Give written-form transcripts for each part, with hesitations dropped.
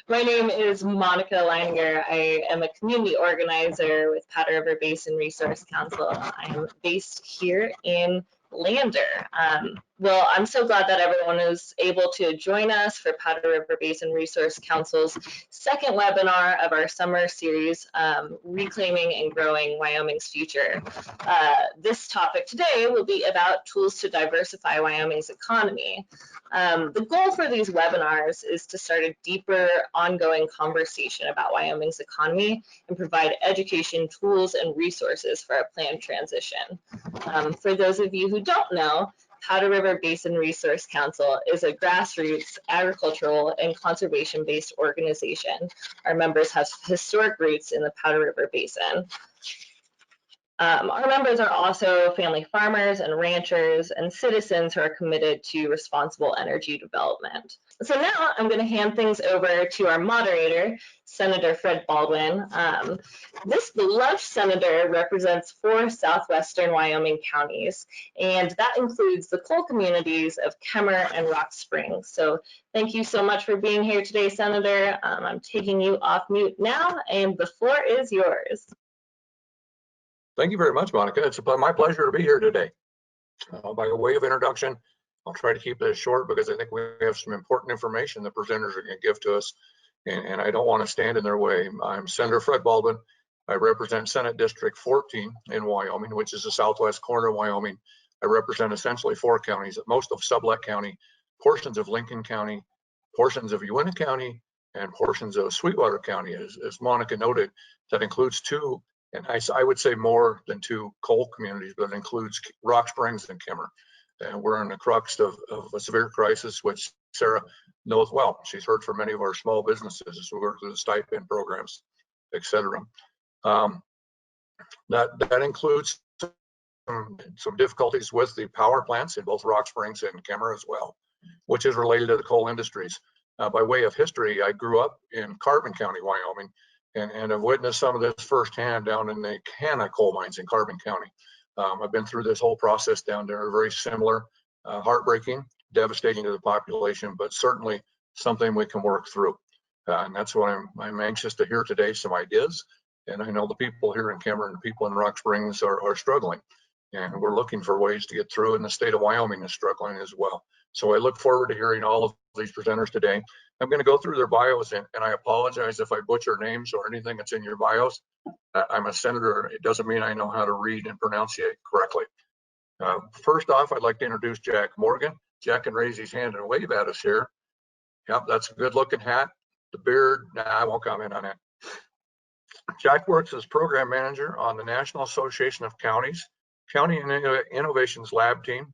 My name is Monica Leininger. I am a community organizer with Powder River Basin Resource Council. I am based here in Lander. Well, I'm so glad that everyone is able to join us for Powder River Basin Resource Council's second webinar of our summer series, Reclaiming and Growing Wyoming's Future. This topic today will be about tools to diversify Wyoming's economy. The goal for these webinars is to start a deeper, ongoing conversation about Wyoming's economy and provide education, tools, and resources for a planned transition. For those of you who don't know, Powder River Basin Resource Council is a grassroots, agricultural, and conservation-based organization. Our members have historic roots in the Powder River Basin. Our members are also family farmers and ranchers and citizens who are committed to responsible energy development. So now I'm going to hand things over to our moderator, Senator Fred Baldwin. This beloved senator represents 4 southwestern Wyoming counties, and that includes the coal communities of Kemmer and Rock Springs. So thank you so much for being here today, Senator. I'm taking you off mute now, and the floor is yours. Thank you very much, Monica. It's my pleasure to be here today. By way of introduction, I'll try to keep this short because I think we have some important information the presenters are going to give to us, and I don't want to stand in their way. I'm Senator Fred Baldwin. I represent Senate District 14 in Wyoming, which is the southwest corner of Wyoming. I represent essentially 4 counties, most of Sublette County, portions of Lincoln County, portions of Uinta County, and portions of Sweetwater County. As Monica noted, that includes 2, and I would say more than 2 coal communities, but it includes Rock Springs and Kemmer. And we're in the crux of a severe crisis, which Sarah knows well. She's heard from many of our small businesses as we work through the stipend programs, et cetera. That includes some difficulties with the power plants in both Rock Springs and Kemmer as well, which is related to the coal industries. By way of history, I grew up in Carbon County, Wyoming, and have witnessed some of this firsthand down in the Canna coal mines in Carbon County. I've been through this whole process down there, very similar, heartbreaking, devastating to the population, but certainly something we can work through. And that's what I'm anxious to hear today, some ideas. And I know the people here in Kemmer and the people in Rock Springs are struggling. And we're looking for ways to get through, and the state of Wyoming is struggling as well. So I look forward to hearing all of these presenters today. I'm going to go through their bios, and I apologize if I butcher names or anything that's in your bios. I'm a senator. It doesn't mean I know how to read and pronunciate correctly. First off, I'd like to introduce Jack Morgan. Jack can raise his hand and wave at us here. Yep, that's a good-looking hat. The beard, nah, I won't comment on that. Jack works as program manager on the National Association of Counties County Innovations Lab team.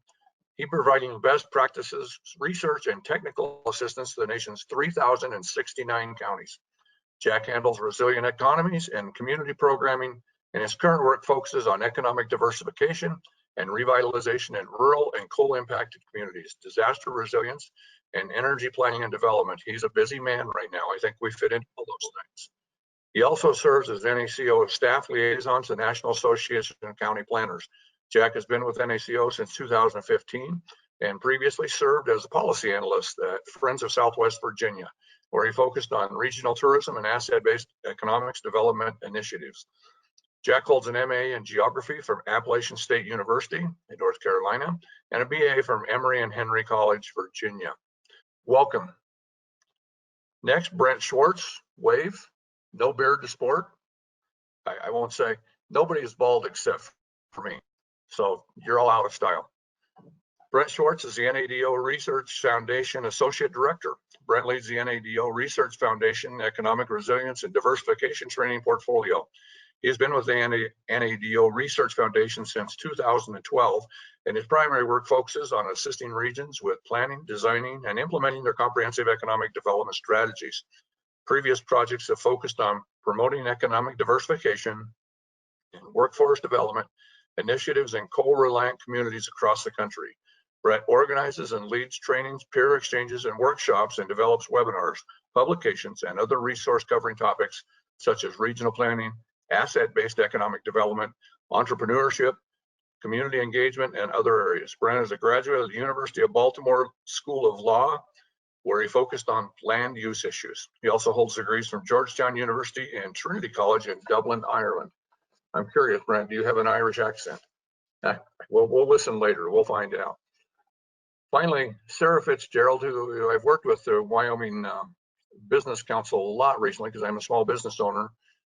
He providing best practices, research, and technical assistance to the nation's 3,069 counties. Jack handles resilient economies and community programming, and his current work focuses on economic diversification and revitalization in rural and coal-impacted communities, disaster resilience, and energy planning and development. He's a busy man right now. I think we fit into all those things. He also serves as NACO staff liaison to the National Association of County Planners. Jack has been with NACO since 2015 and previously served as a policy analyst at Friends of Southwest Virginia, where he focused on regional tourism and asset-based economics development initiatives. Jack holds an MA in geography from Appalachian State University in North Carolina and a BA from Emory and Henry College, Virginia. Welcome. Next, Brent Schwartz, wave, no beard to sport. I won't say, nobody is bald except for me. So you're all out of style. Brent Schwartz is the NADO Research Foundation Associate Director. Brent leads the NADO Research Foundation Economic Resilience and Diversification Training Portfolio. He has been with the NADO Research Foundation since 2012, and his primary work focuses on assisting regions with planning, designing, and implementing their comprehensive economic development strategies. Previous projects have focused on promoting economic diversification and workforce development initiatives in coal-reliant communities across the country. Brett organizes and leads trainings, peer exchanges, and workshops, and develops webinars, publications, and other resource covering topics such as regional planning, asset-based economic development, entrepreneurship, community engagement, and other areas. Brent is a graduate of the University of Baltimore School of Law where he focused on land use issues. He also holds degrees from Georgetown University and Trinity College in Dublin, Ireland. I'm curious, Brent, do you have an Irish accent? We'll listen later, we'll find out. Finally, Sarah Fitzgerald, who I've worked with the Wyoming Business Council a lot recently because I'm a small business owner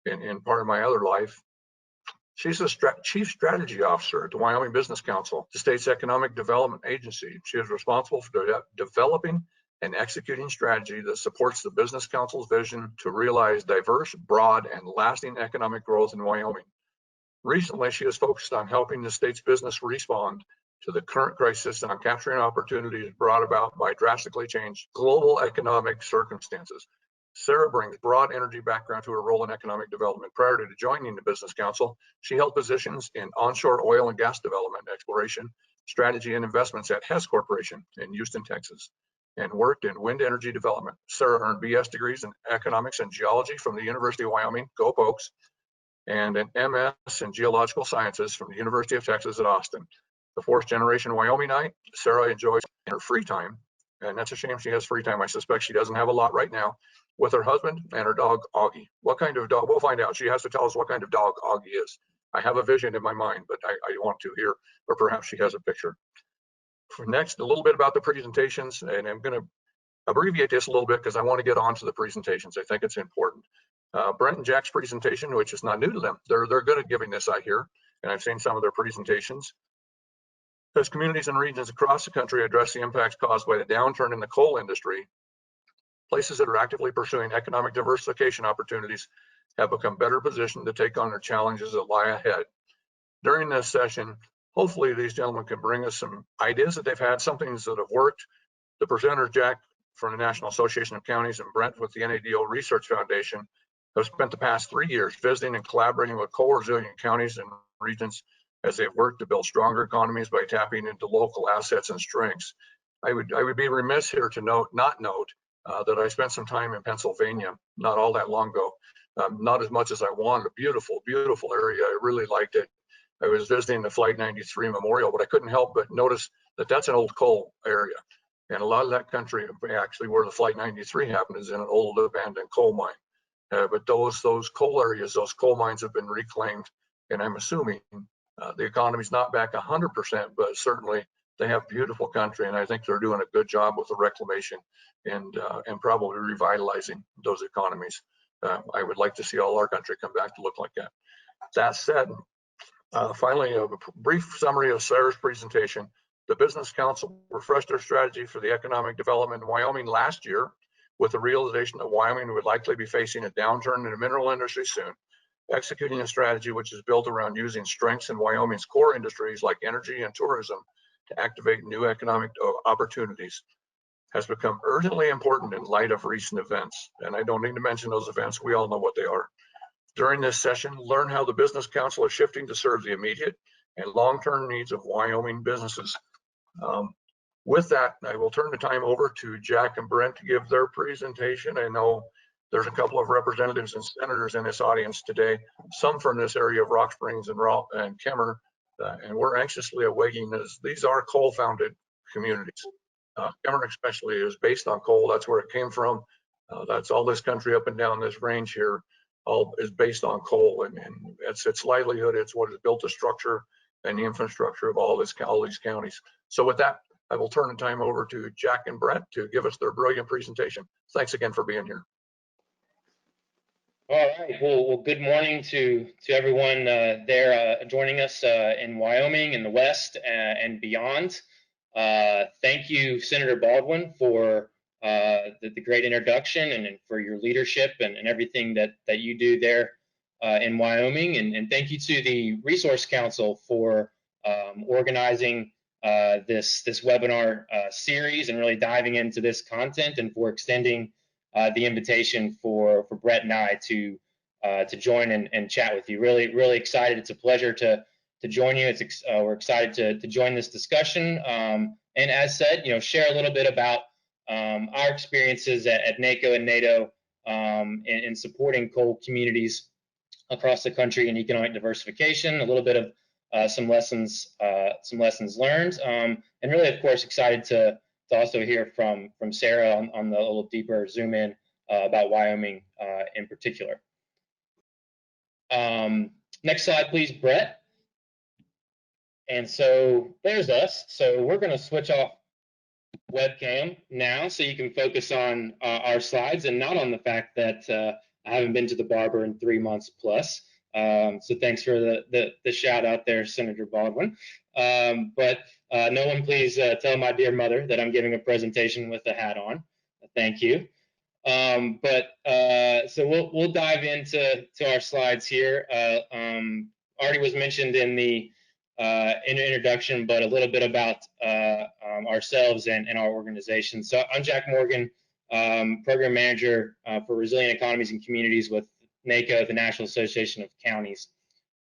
in part of my other life. She's a chief strategy officer at the Wyoming Business Council, the state's economic development agency. She is responsible for developing and executing strategy that supports the Business Council's vision to realize diverse, broad, and lasting economic growth in Wyoming. Recently, she has focused on helping the state's business respond to the current crisis and on capturing opportunities brought about by drastically changed global economic circumstances. Sarah brings broad energy background to her role in economic development. Prior to joining the Business Council, she held positions in onshore oil and gas development, exploration, strategy, and investments at Hess Corporation in Houston, Texas, and worked in wind energy development. Sarah earned BS degrees in economics and geology from the University of Wyoming, go Pokes, and an MS in geological sciences from the University of Texas at Austin. The fourth generation Wyomingite, Sarah enjoys in her free time, and that's a shame she has free time. I suspect she doesn't have a lot right now, with her husband and her dog, Augie. What kind of dog? We'll find out. She has to tell us what kind of dog Augie is. I have a vision in my mind, but I want to hear, or perhaps she has a picture. For next, a little bit about the presentations, and I'm going to abbreviate this a little bit because I want to get on to the presentations. I think it's important. Brent and Jack's presentation, which is not new to them. They're good at giving this, I hear, and I've seen some of their presentations. As communities and regions across the country address the impacts caused by the downturn in the coal industry, places that are actively pursuing economic diversification opportunities have become better positioned to take on the challenges that lie ahead. During this session, hopefully these gentlemen can bring us some ideas that they've had, some things that have worked. The presenters, Jack from the National Association of Counties and Brent with the NADO Research Foundation, have spent the past 3 years visiting and collaborating with coal resilient counties and regions as they've worked to build stronger economies by tapping into local assets and strengths. I would be remiss here to not note that I spent some time in Pennsylvania not all that long ago, not as much as I wanted. A beautiful, beautiful area. I really liked it. I was visiting the Flight 93 Memorial, but I couldn't help but notice that that's an old coal area. And a lot of that country, actually where the Flight 93 happened, is in an old abandoned coal mine. But those coal areas, those coal mines have been reclaimed, and I'm assuming the economy's not back 100%, but certainly they have beautiful country, and I think they're doing a good job with the reclamation and probably revitalizing those economies. I would like to see all our country come back to look like that. That said, finally, a brief summary of Sarah's presentation. The Business Council refreshed their strategy for the economic development in Wyoming last year with the realization that Wyoming would likely be facing a downturn in the mineral industry soon. Executing a strategy which is built around using strengths in Wyoming's core industries like energy and tourism to activate new economic opportunities has become urgently important in light of recent events. And I don't need to mention those events, we all know what they are. During this session, learn how the Business Council is shifting to serve the immediate and long-term needs of Wyoming businesses. With that, I will turn the time over to Jack and Brent to give their presentation. I know there's a couple of representatives and senators in this audience today, some from this area of Rock Springs and Kemmer, and we're anxiously awaiting this. These are coal-founded communities. Kemmer especially is based on coal. That's where it came from. That's all this country up and down this range here, all is based on coal, and it's its livelihood. It's what has built the structure and the infrastructure of all these counties. So with that, I will turn the time over to Jack and Brett to give us their brilliant presentation. Thanks again for being here. All right. Well, good morning to everyone there joining us in Wyoming, in the West, and beyond. Thank you, Senator Baldwin, for the great introduction and for your leadership and everything that you do there in Wyoming. And thank you to the Resource Council for organizing this webinar series and really diving into this content, and for extending the invitation for Brett and I to join and chat with you. Really excited. It's a pleasure to join you. We're excited to join this discussion. And as said, share a little bit about our experiences at NACO and NATO in supporting coal communities across the country in economic diversification. A little bit of some lessons learned, and really, of course, excited to also hear from Sarah on the little deeper zoom in about Wyoming in particular. Next slide, please, Brett. And so there's us. So we're going to switch off webcam now so you can focus on our slides and not on the fact that I haven't been to the barber in 3 months plus. So thanks for the shout out there, Senator Baldwin. But no one please tell my dear mother that I'm giving a presentation with a hat on. Thank you. So we'll dive into our slides here. Already was mentioned in the introduction, but a little bit about ourselves and our organization. So I'm Jack Morgan, Program Manager for Resilient Economies and Communities with NACO, the National Association of Counties.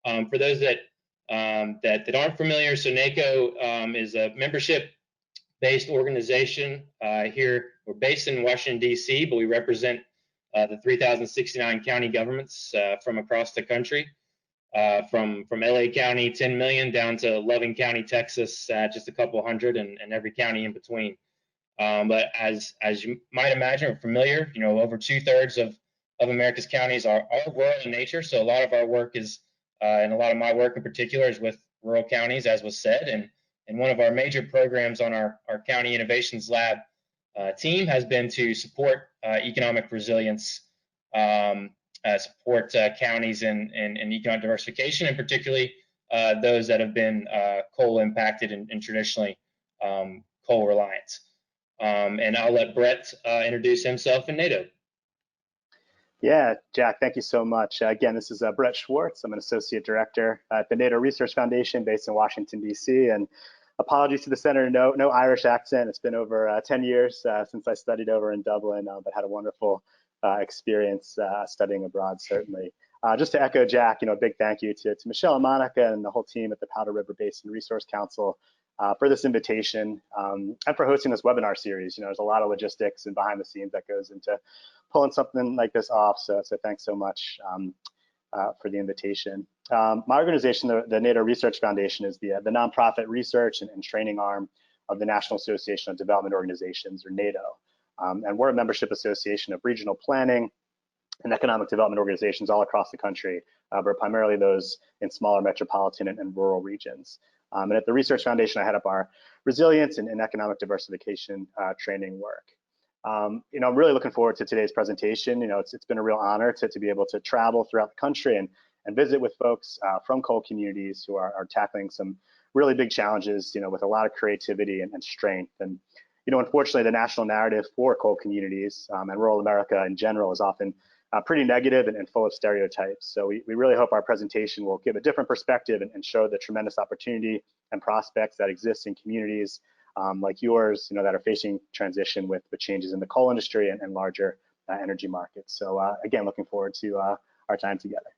For those that aren't familiar, so NACO is a membership-based organization here. We're based in Washington, D.C., but we represent the 3,069 county governments from across the country. From LA County, 10 million, down to Loving County, Texas, just a couple hundred, and every county in between. But as you might imagine or familiar, over 2/3 of America's counties are rural in nature. So a lot of our work is, and a lot of my work in particular, is with rural counties, as was said. And one of our major programs on our County Innovations Lab team has been to support economic resilience, support counties in economic diversification, and particularly those that have been coal impacted and traditionally coal reliant. And I'll let Brett introduce himself and NATO. Yeah, Jack, thank you so much. Again, this is Brent Schwartz. I'm an associate director at the NATO Research Foundation based in Washington, D.C. And apologies to the senator, no Irish accent. It's been over 10 years since I studied over in Dublin, but had a wonderful experience studying abroad, certainly. Just to echo Jack, a big thank you to Michelle and Monica and the whole team at the Powder River Basin Resource Council for this invitation and for hosting this webinar series. There's a lot of logistics and behind the scenes that goes into pulling something like this off. So thanks so much for the invitation. My organization, the NATO Research Foundation, is the nonprofit research and training arm of the National Association of Development Organizations, or NATO. And we're a membership association of regional planning and economic development organizations all across the country, but primarily those in smaller metropolitan and rural regions. And at the Research Foundation, I head up our resilience and economic diversification training work. I'm really looking forward to today's presentation. It's been a real honor to be able to travel throughout the country and visit with folks from coal communities who are tackling some really big challenges, with a lot of creativity and strength. And unfortunately, the national narrative for coal communities and rural America in general is often pretty negative and full of stereotypes. So we really hope our presentation will give a different perspective and show the tremendous opportunity and prospects that exist in communities like yours, that are facing transition with changes in the coal industry and larger energy markets. So again, looking forward to our time together.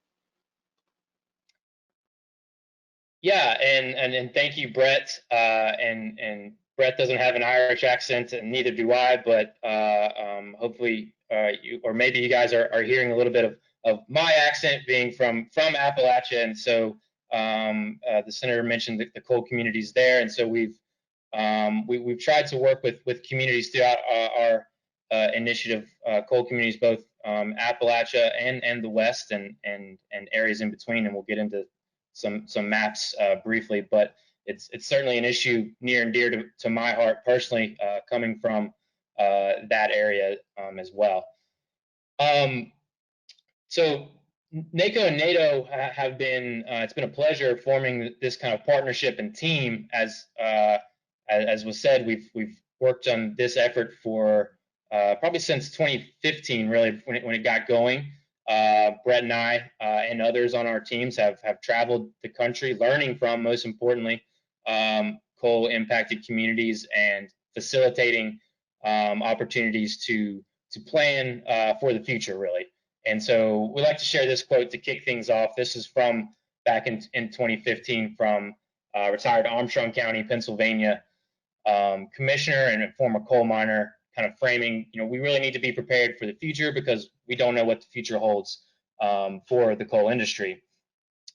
Yeah, and thank you, Brett. And Brett doesn't have an Irish accent, and neither do I. But hopefully, or maybe you guys are hearing a little bit of my accent, being from Appalachia. And so the senator mentioned the coal communities there, and so we've tried to work with communities throughout our initiative, coal communities, both Appalachia and the West, and areas in between. And we'll get into some maps briefly, but it's certainly an issue near and dear to my heart personally, coming from that area as well. So NACO and NATO have been, it's been a pleasure forming this kind of partnership and team. As was said, we've worked on this effort for probably since 2015, really, when it got going. Brett and I and others on our teams have traveled the country, learning from, most importantly, coal impacted communities and facilitating opportunities to plan for the future, really. And so we like to share this quote to kick things off. This is from back in 2015 from retired Armstrong County, Pennsylvania commissioner and former coal miner, kind of framing, we really need to be prepared for the future because we don't know what the future holds for the coal industry.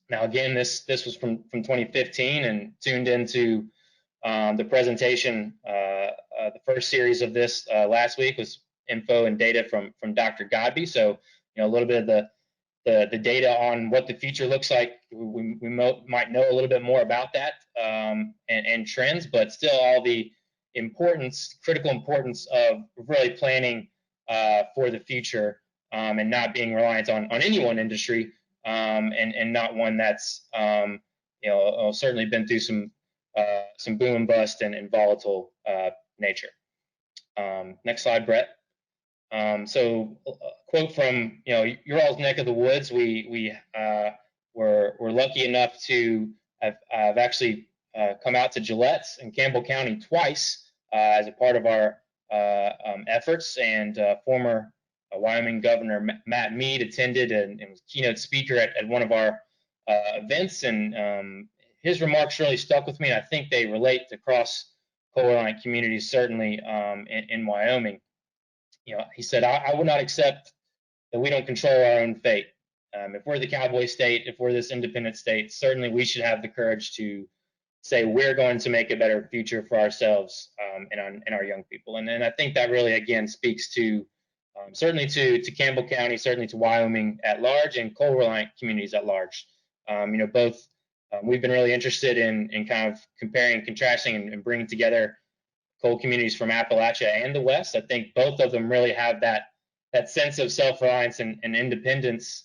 Now, again, this was from 2015, and tuned into the presentation the first series of this last week was info and data from Dr. Godby. So, a little bit of the data on what the future looks like. We might know a little bit more about that and trends, but still all the critical importance of really planning for the future and not being reliant on any one industry and not one that's certainly been through some boom and bust and volatile nature. Next slide, Brett. So a quote from your all's neck of the woods. We're lucky enough to have actually come out to Gillette in Campbell County twice as a part of our efforts, and former Wyoming Governor Matt Mead attended and was keynote speaker at one of our events, and his remarks really stuck with me. I think they relate across coal-reliant communities, certainly in Wyoming. He said, I will not accept that we don't control our own fate. If we're the cowboy state, if we're this independent state, certainly we should have the courage to say we're going to make a better future for ourselves and our young people. And I think that really, again, speaks to certainly to Campbell County, certainly to Wyoming at large, and coal-reliant communities at large. Both we've been really interested in kind of comparing, contrasting, and bringing together coal communities from Appalachia and the West. I think both of them really have that sense of self-reliance and independence.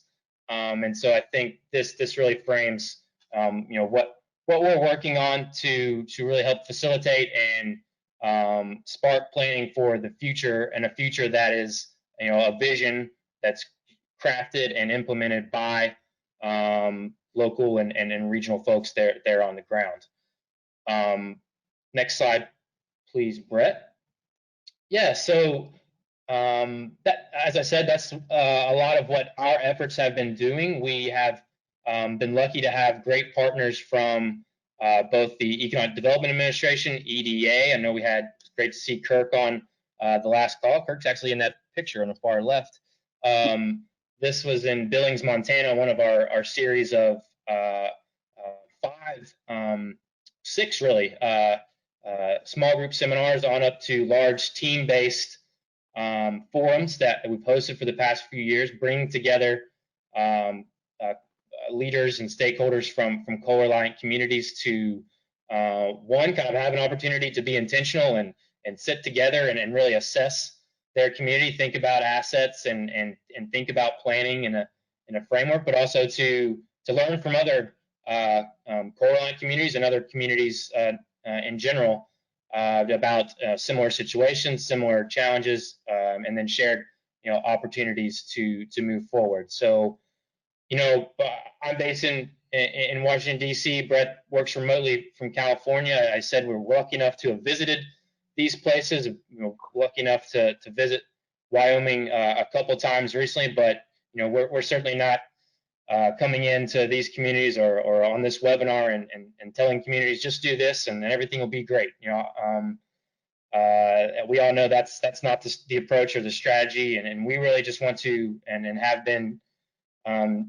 And so I think this really frames what we're working on to really help facilitate and spark planning for the future, and a future that is a vision that's crafted and implemented by local and regional folks there on the ground. Next slide, please, Brett. Yeah, so that, as I said, that's a lot of what our efforts have been doing. We have been lucky to have great partners from both the Economic Development Administration, EDA. I know we had, great to see Kirk on the last call. Kirk's actually in that picture on the far left. This was in Billings, Montana, one of our series of 6 really small group seminars on up to large team-based forums that we've hosted for the past few years, bringing together leaders and stakeholders from coal-reliant communities to one, kind of have an opportunity to be intentional and sit together and really assess their community, think about assets and think about planning in a framework, but also to learn from other coal-reliant communities and other communities in general about similar situations, similar challenges, and then shared opportunities to move forward. So I'm based in Washington, D.C. Brett works remotely from California. I said we're lucky enough to have visited these places, lucky enough to visit Wyoming a couple times recently, but we're certainly not coming into these communities or on this webinar and telling communities just do this and everything will be great. We all know that's not the approach or the strategy, and we really just want to and have been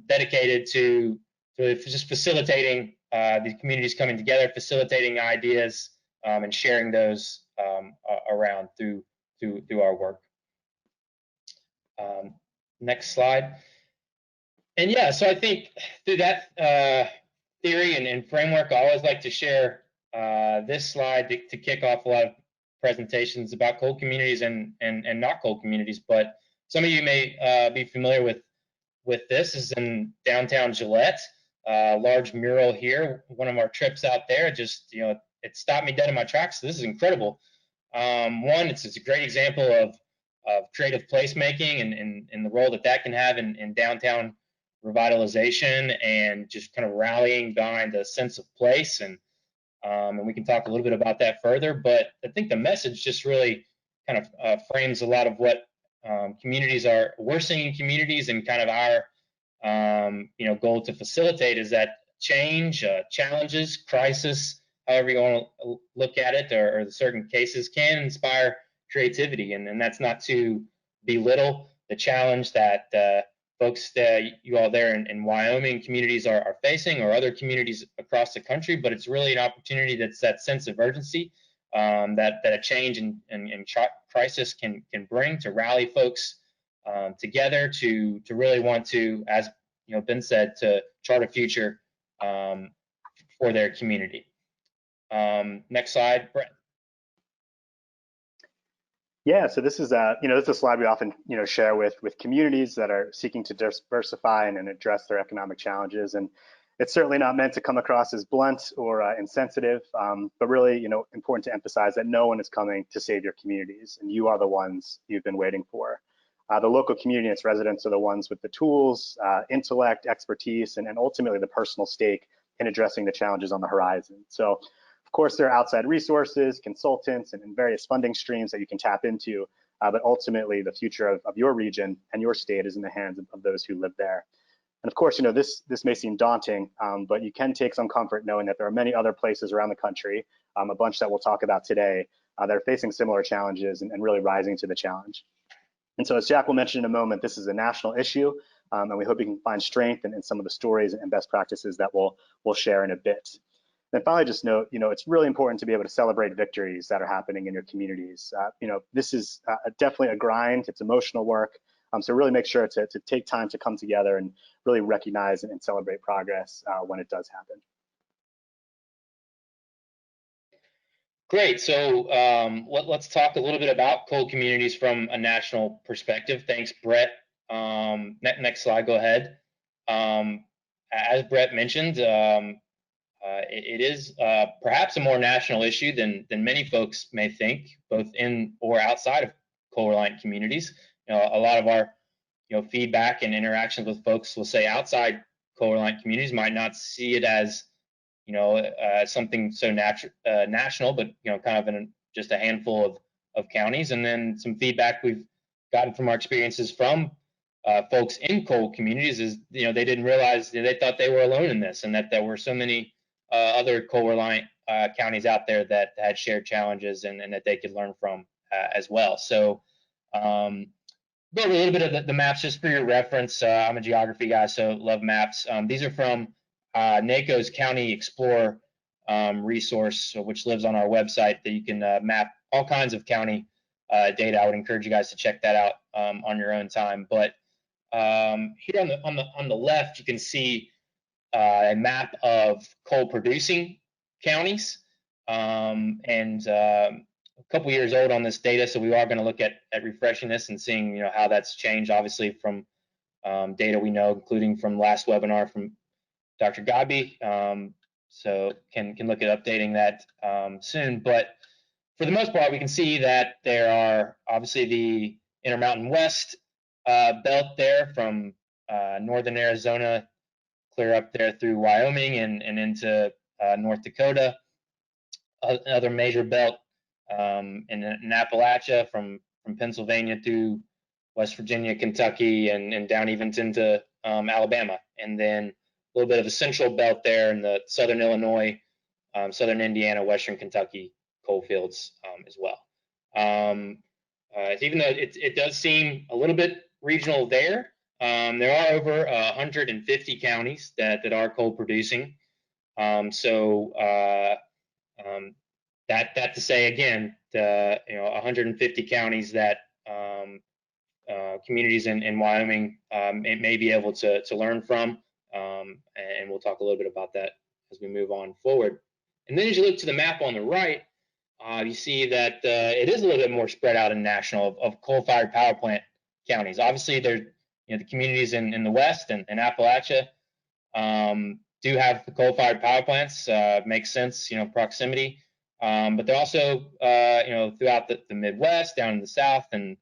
dedicated to just facilitating these communities coming together, facilitating ideas, and sharing those around through our work. Next slide. And yeah, so I think through that theory and framework, I always like to share this slide to kick off a lot of presentations about coal communities and not coal communities. But some of you may be familiar with this. This is in downtown Gillette, large mural here. One of our trips out there, just it stopped me dead in my tracks. So this is incredible. One, it's a great example of creative placemaking and the role that can have in downtown revitalization and just kind of rallying behind a sense of place, and we can talk a little bit about that further. But I think the message just really kind of frames a lot of what we're seeing in communities, and kind of our goal to facilitate is that change, challenges, crisis, however you want to look at it, or the certain cases can inspire creativity, and that's not to belittle the challenge that folks you all there in Wyoming communities are facing, or other communities across the country, but it's really an opportunity that's that sense of urgency that a change and crisis can bring, to rally folks together to really want to, as Ben said, to chart a future for their community. Next slide, Brent. Yeah, so this is this is a slide we often share with communities that are seeking to diversify and address their economic challenges, and it's certainly not meant to come across as blunt or insensitive, but really important to emphasize that no one is coming to save your communities, and you are the ones you've been waiting for. The local community and its residents are the ones with the tools, intellect, expertise, and ultimately the personal stake in addressing the challenges on the horizon. So, of course, there are outside resources, consultants, and various funding streams that you can tap into, but ultimately the future of your region and your state is in the hands of those who live there. And of course, this may seem daunting, but you can take some comfort knowing that there are many other places around the country, a bunch that we'll talk about today, that are facing similar challenges and really rising to the challenge. And so, as Jack will mention in a moment, this is a national issue, and we hope you can find strength in some of the stories and best practices that we'll share in a bit. And finally, just note, it's really important to be able to celebrate victories that are happening in your communities. This is definitely a grind. It's emotional work. So really make sure to take time to come together and really recognize and celebrate progress when it does happen. Great. So let's talk a little bit about coal communities from a national perspective. Thanks, Brett. Next slide, go ahead. As Brett mentioned, it is perhaps a more national issue than many folks may think, both in or outside of coal-reliant communities. A lot of our feedback and interactions with folks will say outside coal-reliant communities might not see it as something so national, but kind of in just a handful of counties. And then some feedback we've gotten from our experiences from folks in coal communities is they didn't realize, they thought they were alone in this, and that there were so many other coal-reliant counties out there that had shared challenges and that they could learn from as well. So build a little bit of the maps just for your reference. I'm a geography guy, so love maps. These are from NACO's County Explorer resource, which lives on our website, that you can map all kinds of county data. I would encourage you guys to check that out on your own time. But here on the left, you can see a map of coal-producing counties, and a couple years old on this data, so we are going to look at refreshing this and seeing how that's changed, obviously from data we know, including from last webinar from Dr. Gabi. So can look at updating that soon. But for the most part, we can see that there are obviously the Intermountain West belt there from northern Arizona clear up there through Wyoming and into North Dakota. Another major belt in Appalachia from Pennsylvania through West Virginia, Kentucky, and down even into Alabama. And then a little bit of a central belt there in the southern Illinois, southern Indiana, western Kentucky coal fields as well. Even though it does seem a little bit regional there, there are over 150 counties that are coal producing. That to say again, 150 counties that communities in Wyoming may be able to learn from, and we'll talk a little bit about that as we move on forward. And then as you look to the map on the right, you see that it is a little bit more spread out and national of coal-fired power plant counties. Obviously, there the communities in the West and Appalachia do have the coal-fired power plants. Makes sense, proximity. But they're also, throughout the Midwest, down in the South, and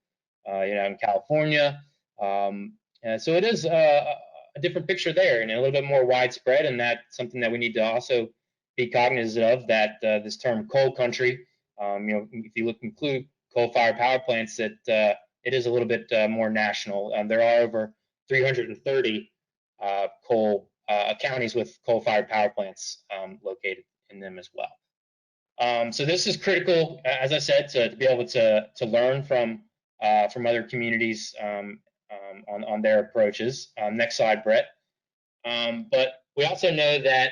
in California. So it is a different picture there, and a little bit more widespread. And that's something that we need to also be cognizant of. That this term "coal country," if you include coal-fired power plants, that it is a little bit more national. There are over 330 coal counties with coal-fired power plants located in them as well. So this is critical, as I said, to be able to learn from other communities on their approaches. Next slide, Brett. But we also know that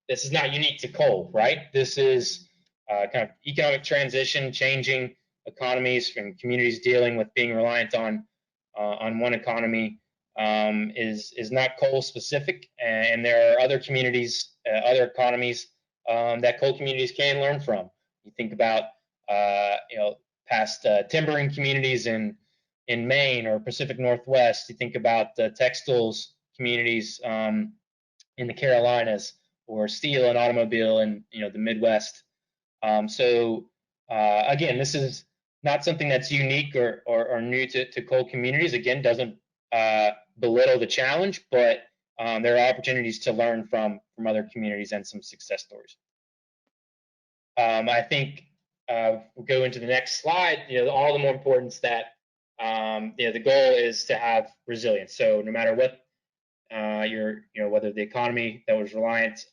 this is not unique to coal, right? This is kind of economic transition, changing economies from communities dealing with being reliant on one economy is not coal specific, and there are other communities, other economies that coal communities can learn from. You think about past timbering communities in Maine or Pacific Northwest. You think about the textiles communities in the Carolinas, or steel and automobile in the Midwest. Again, this is not something that's unique or new to coal communities. Again, doesn't belittle the challenge, but there are opportunities to learn from other communities and some success stories. I think we'll go into the next slide. All the more importance that the goal is to have resilience. So no matter what whether the economy that was reliant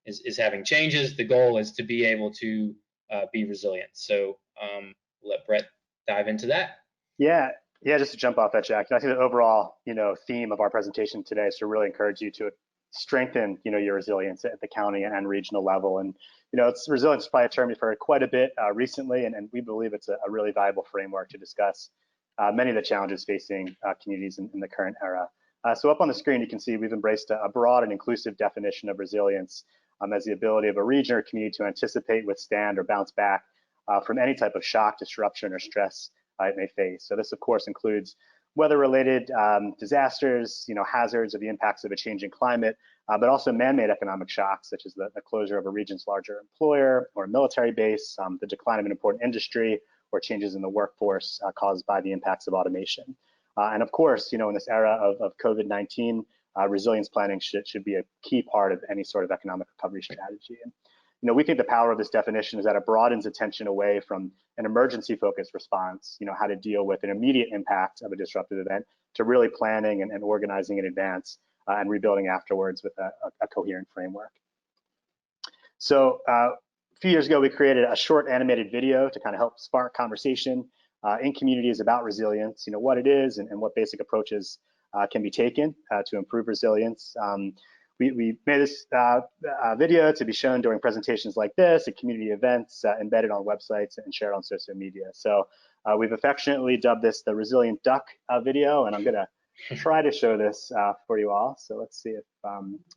is having changes, the goal is to be able to be resilient. So we'll let Brett dive into that. Yeah, just to jump off that, Jack, I think the overall, theme of our presentation today is to really encourage you to strengthen, your resilience at the county and regional level. And, resilience is probably a term you've heard quite a bit recently, and we believe it's a really valuable framework to discuss many of the challenges facing communities in the current era. So up on the screen, you can see we've embraced a broad and inclusive definition of resilience as the ability of a region or community to anticipate, withstand, or bounce back from any type of shock, disruption, or stress it may face. So this, of course, includes weather-related disasters, hazards or the impacts of a changing climate, but also man-made economic shocks, such as the closure of a region's larger employer or a military base, the decline of an important industry, or changes in the workforce caused by the impacts of automation. And of course, in this era of COVID-19, resilience planning should be a key part of any sort of economic recovery strategy. And, we think the power of this definition is that it broadens attention away from an emergency-focused response, how to deal with an immediate impact of a disruptive event, to really planning and organizing in advance and rebuilding afterwards with a coherent framework. So a few years ago, we created a short animated video to kind of help spark conversation in communities about resilience, what it is and what basic approaches can be taken to improve resilience. We made this video to be shown during presentations like this at community events, embedded on websites and shared on social media. So we've affectionately dubbed this the Resilient Duck video, and I'm gonna try to show this for you all. So let's see if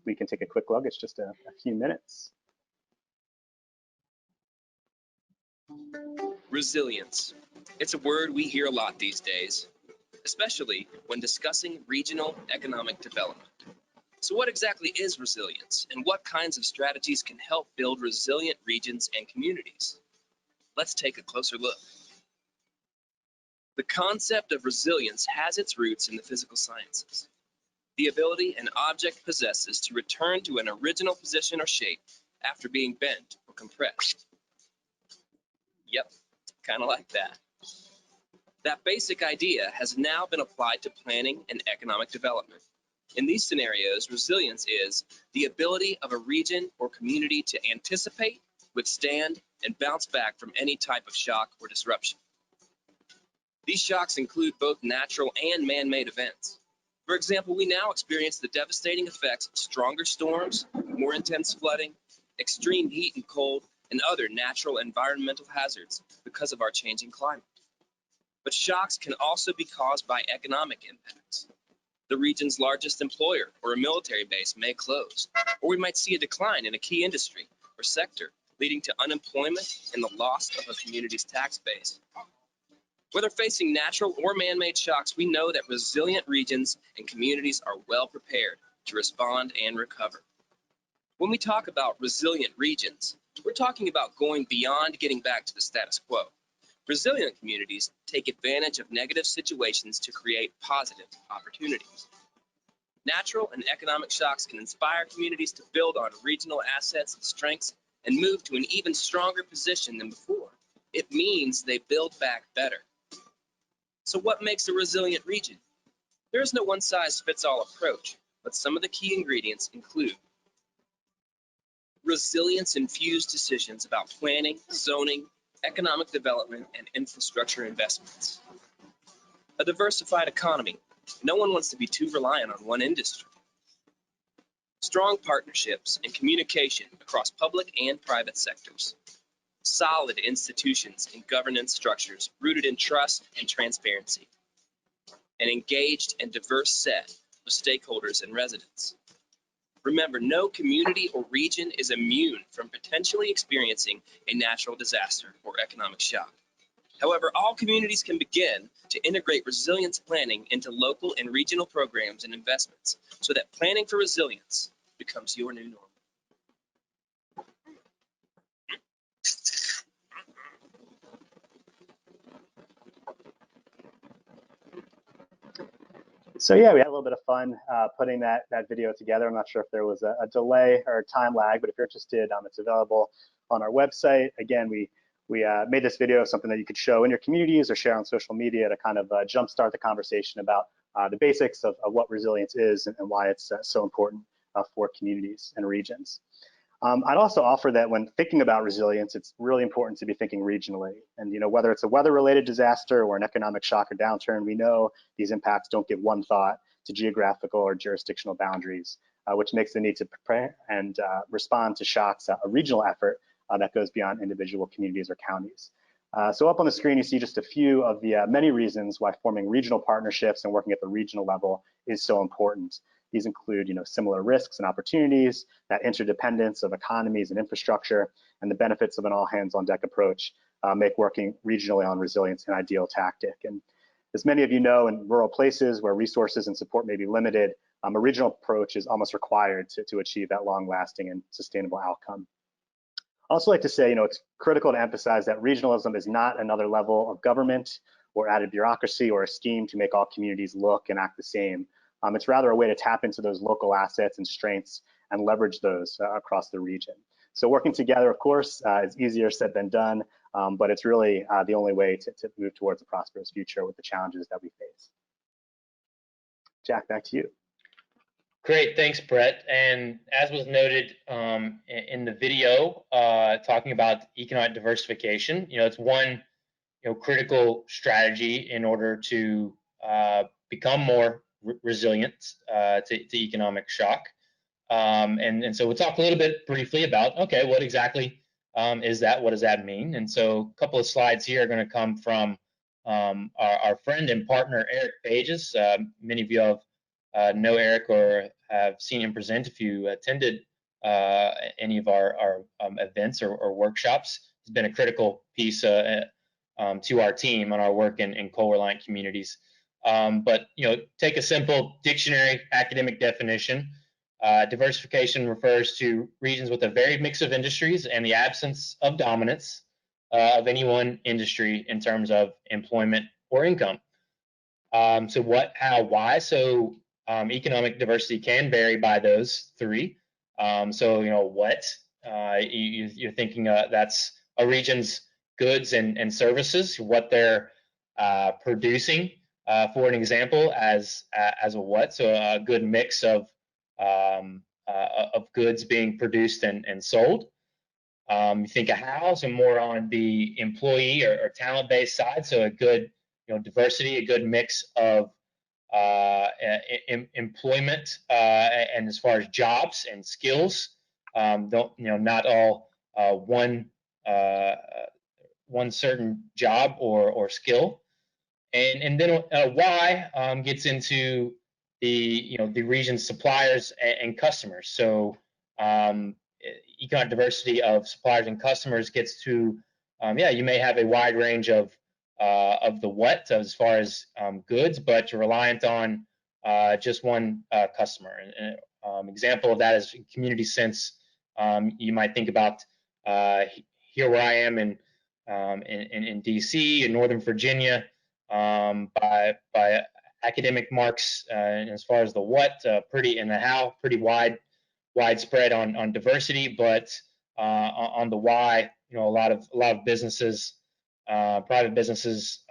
we can take a quick look. It's just a few minutes. Resilience. It's a word we hear a lot these days, especially when discussing regional economic development. So what exactly is resilience, and what kinds of strategies can help build resilient regions and communities? Let's take a closer look. The concept of resilience has its roots in the physical sciences. The ability an object possesses to return to an original position or shape after being bent or compressed. Yep, kind of like that. That basic idea has now been applied to planning and economic development. In these scenarios, resilience is the ability of a region or community to anticipate, withstand, and bounce back from any type of shock or disruption. These shocks include both natural and man-made events. For example, we now experience the devastating effects of stronger storms, more intense flooding, extreme heat and cold, and other natural environmental hazards because of our changing climate. But shocks can also be caused by economic impacts. The region's largest employer or a military base may close, or we might see a decline in a key industry or sector, leading to unemployment and the loss of a community's tax base. Whether facing natural or man-made shocks, we know that resilient regions and communities are well prepared to respond and recover. When we talk about resilient regions, we're talking about going beyond getting back to the status quo. Resilient communities take advantage of negative situations to create positive opportunities. Natural and economic shocks can inspire communities to build on regional assets and strengths and move to an even stronger position than before. It means they build back better. So what makes a resilient region? There is no one-size-fits-all approach, but some of the key ingredients include resilience-infused decisions about planning, zoning, economic development, and infrastructure investments. A diversified economy. No one wants to be too reliant on one industry. Strong partnerships and communication across public and private sectors. solid institutions and governance structures rooted in trust and transparency, an engaged and diverse set of stakeholders and residents. Remember, no community or region is immune from potentially experiencing a natural disaster or economic shock. However, all communities can begin to integrate resilience planning into local and regional programs and investments so that planning for resilience becomes your new normal. So yeah, we had a little bit of fun putting that video together. I'm not sure if there was a delay or a time lag, but if you're interested, it's available on our website. Again, we made this video something that you could show in your communities or share on social media to kind of jumpstart the conversation about the basics of what resilience is and why it's so important for communities and regions. I'd also offer that when thinking about resilience, it's really important to be thinking regionally. And whether it's a weather-related disaster or an economic shock or downturn, we know these impacts don't give one thought to geographical or jurisdictional boundaries, which makes the need to prepare and respond to shocks a regional effort that goes beyond individual communities or counties. So up on the screen, you see just a few of the many reasons why forming regional partnerships and working at the regional level is so important. These include, similar risks and opportunities, that interdependence of economies and infrastructure, and the benefits of an all-hands-on-deck approach make working regionally on resilience an ideal tactic. And as many of you know, in rural places where resources and support may be limited, a regional approach is almost required to achieve that long-lasting and sustainable outcome. I also like to say, it's critical to emphasize that regionalism is not another level of government or added bureaucracy or a scheme to make all communities look and act the same. It's rather a way to tap into those local assets and strengths and leverage those across the region. So working together, of course, is easier said than done, but it's really the only way to move towards a prosperous future with the challenges that we face. Jack, back to you. Great, thanks, Brett. And as was noted in the video, talking about economic diversification, it's one critical strategy in order to become more resilient to economic shock. And so we'll talk a little bit briefly about, okay, what exactly is that? What does that mean? And so a couple of slides here are going to come from our friend and partner, Eric Pages. Many of you have know Eric or have seen him present if you attended any of our events or workshops. He's been a critical piece to our team on our work in coal-reliant communities. But take a simple dictionary academic definition. Diversification refers to regions with a varied mix of industries and the absence of dominance of any one industry in terms of employment or income. So what, how, why? So economic diversity can vary by those three. So what? You're thinking that's a region's goods and services, what they're producing. For an example, as a what? So a good mix of goods being produced and sold. You think of how, so more on the employee or talent-based side. So a good diversity, a good mix of employment and as far as jobs and skills. Not all one certain job or skill. And then why gets into the region's suppliers and customers. So economic diversity of suppliers and customers gets to you may have a wide range of the what as far as goods, but you're reliant on just one customer. And example of that is community sense. You might think about here where I am in DC, in Northern Virginia. By academic marks, and as far as the what, pretty and the how, pretty widespread on diversity, but on the why, a lot of businesses, private businesses,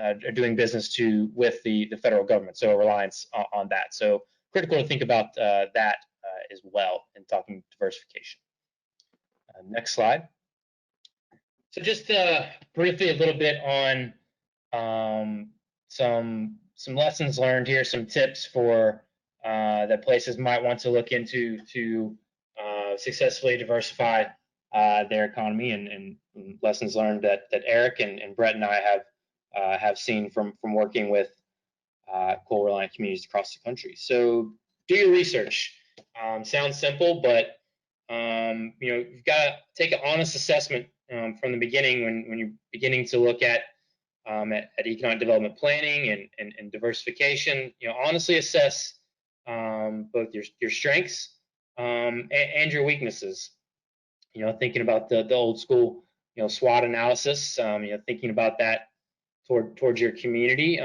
are doing business with the federal government, so a reliance on that. So critical to think about that as well in talking diversification. Next slide. So just briefly a little bit on some lessons learned here, some tips for that places might want to look into to successfully diversify their economy and lessons learned that Eric and Brett and I have seen from working with coal reliant communities across the country. So do your research. Sounds simple, but you've got to take an honest assessment from the beginning when you're beginning to look at economic development planning and diversification. Honestly assess both your strengths and your weaknesses. Thinking about the old school SWOT analysis. Thinking about that towards your community.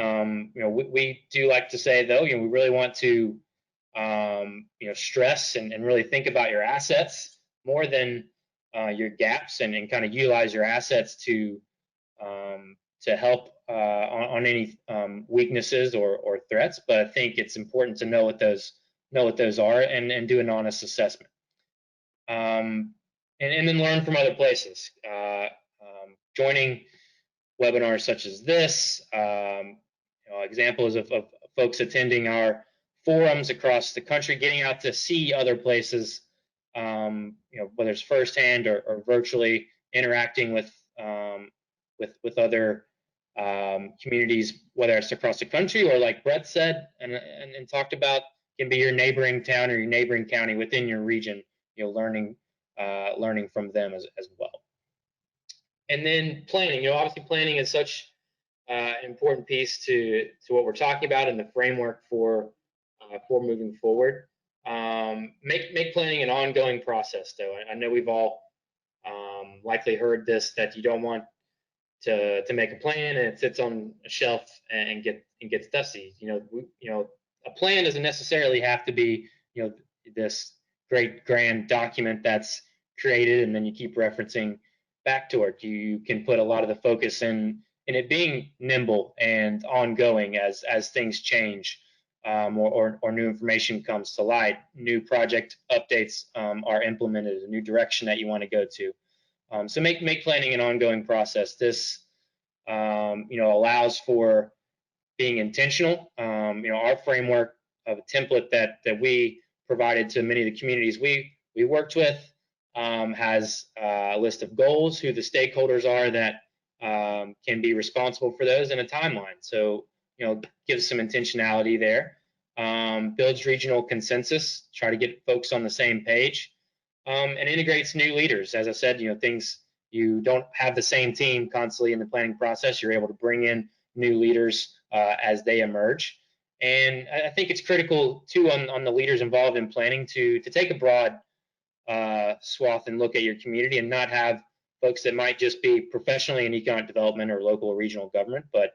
We do like to say though, we really want to stress and really think about your assets more than your gaps, and kind of utilize your assets to help on any weaknesses or threats. But I think it's important to know what those are and do an honest assessment. And then learn from other places. Joining webinars such as this, examples of folks attending our forums across the country, getting out to see other places, whether it's firsthand or virtually interacting with other communities, whether it's across the country or, like Brett said and talked about, can be your neighboring town or your neighboring county within your region. Learning from them as well. And then planning. Obviously planning is such an important piece to what we're talking about and the framework for moving forward. Make planning an ongoing process, though. I know we've all likely heard this, that you don't want to make a plan and it sits on a shelf and gets dusty. A plan doesn't necessarily have to be this great grand document that's created and then you keep referencing back to it. You can put a lot of the focus in it being nimble and ongoing as things change, or new information comes to light, new project updates are implemented, a new direction that you want to go to. So make planning an ongoing process. This allows for being intentional. Our framework of a template that we provided to many of the communities we worked with has a list of goals, who the stakeholders are that can be responsible for those, and a timeline. So gives some intentionality there. Builds regional consensus, try to get folks on the same page, and integrates new leaders. As I said, things, you don't have the same team constantly in the planning process. You're able to bring in new leaders as they emerge. And I think it's critical too on the leaders involved in planning to take a broad swath and look at your community, and not have folks that might just be professionally in economic development or local or regional government, but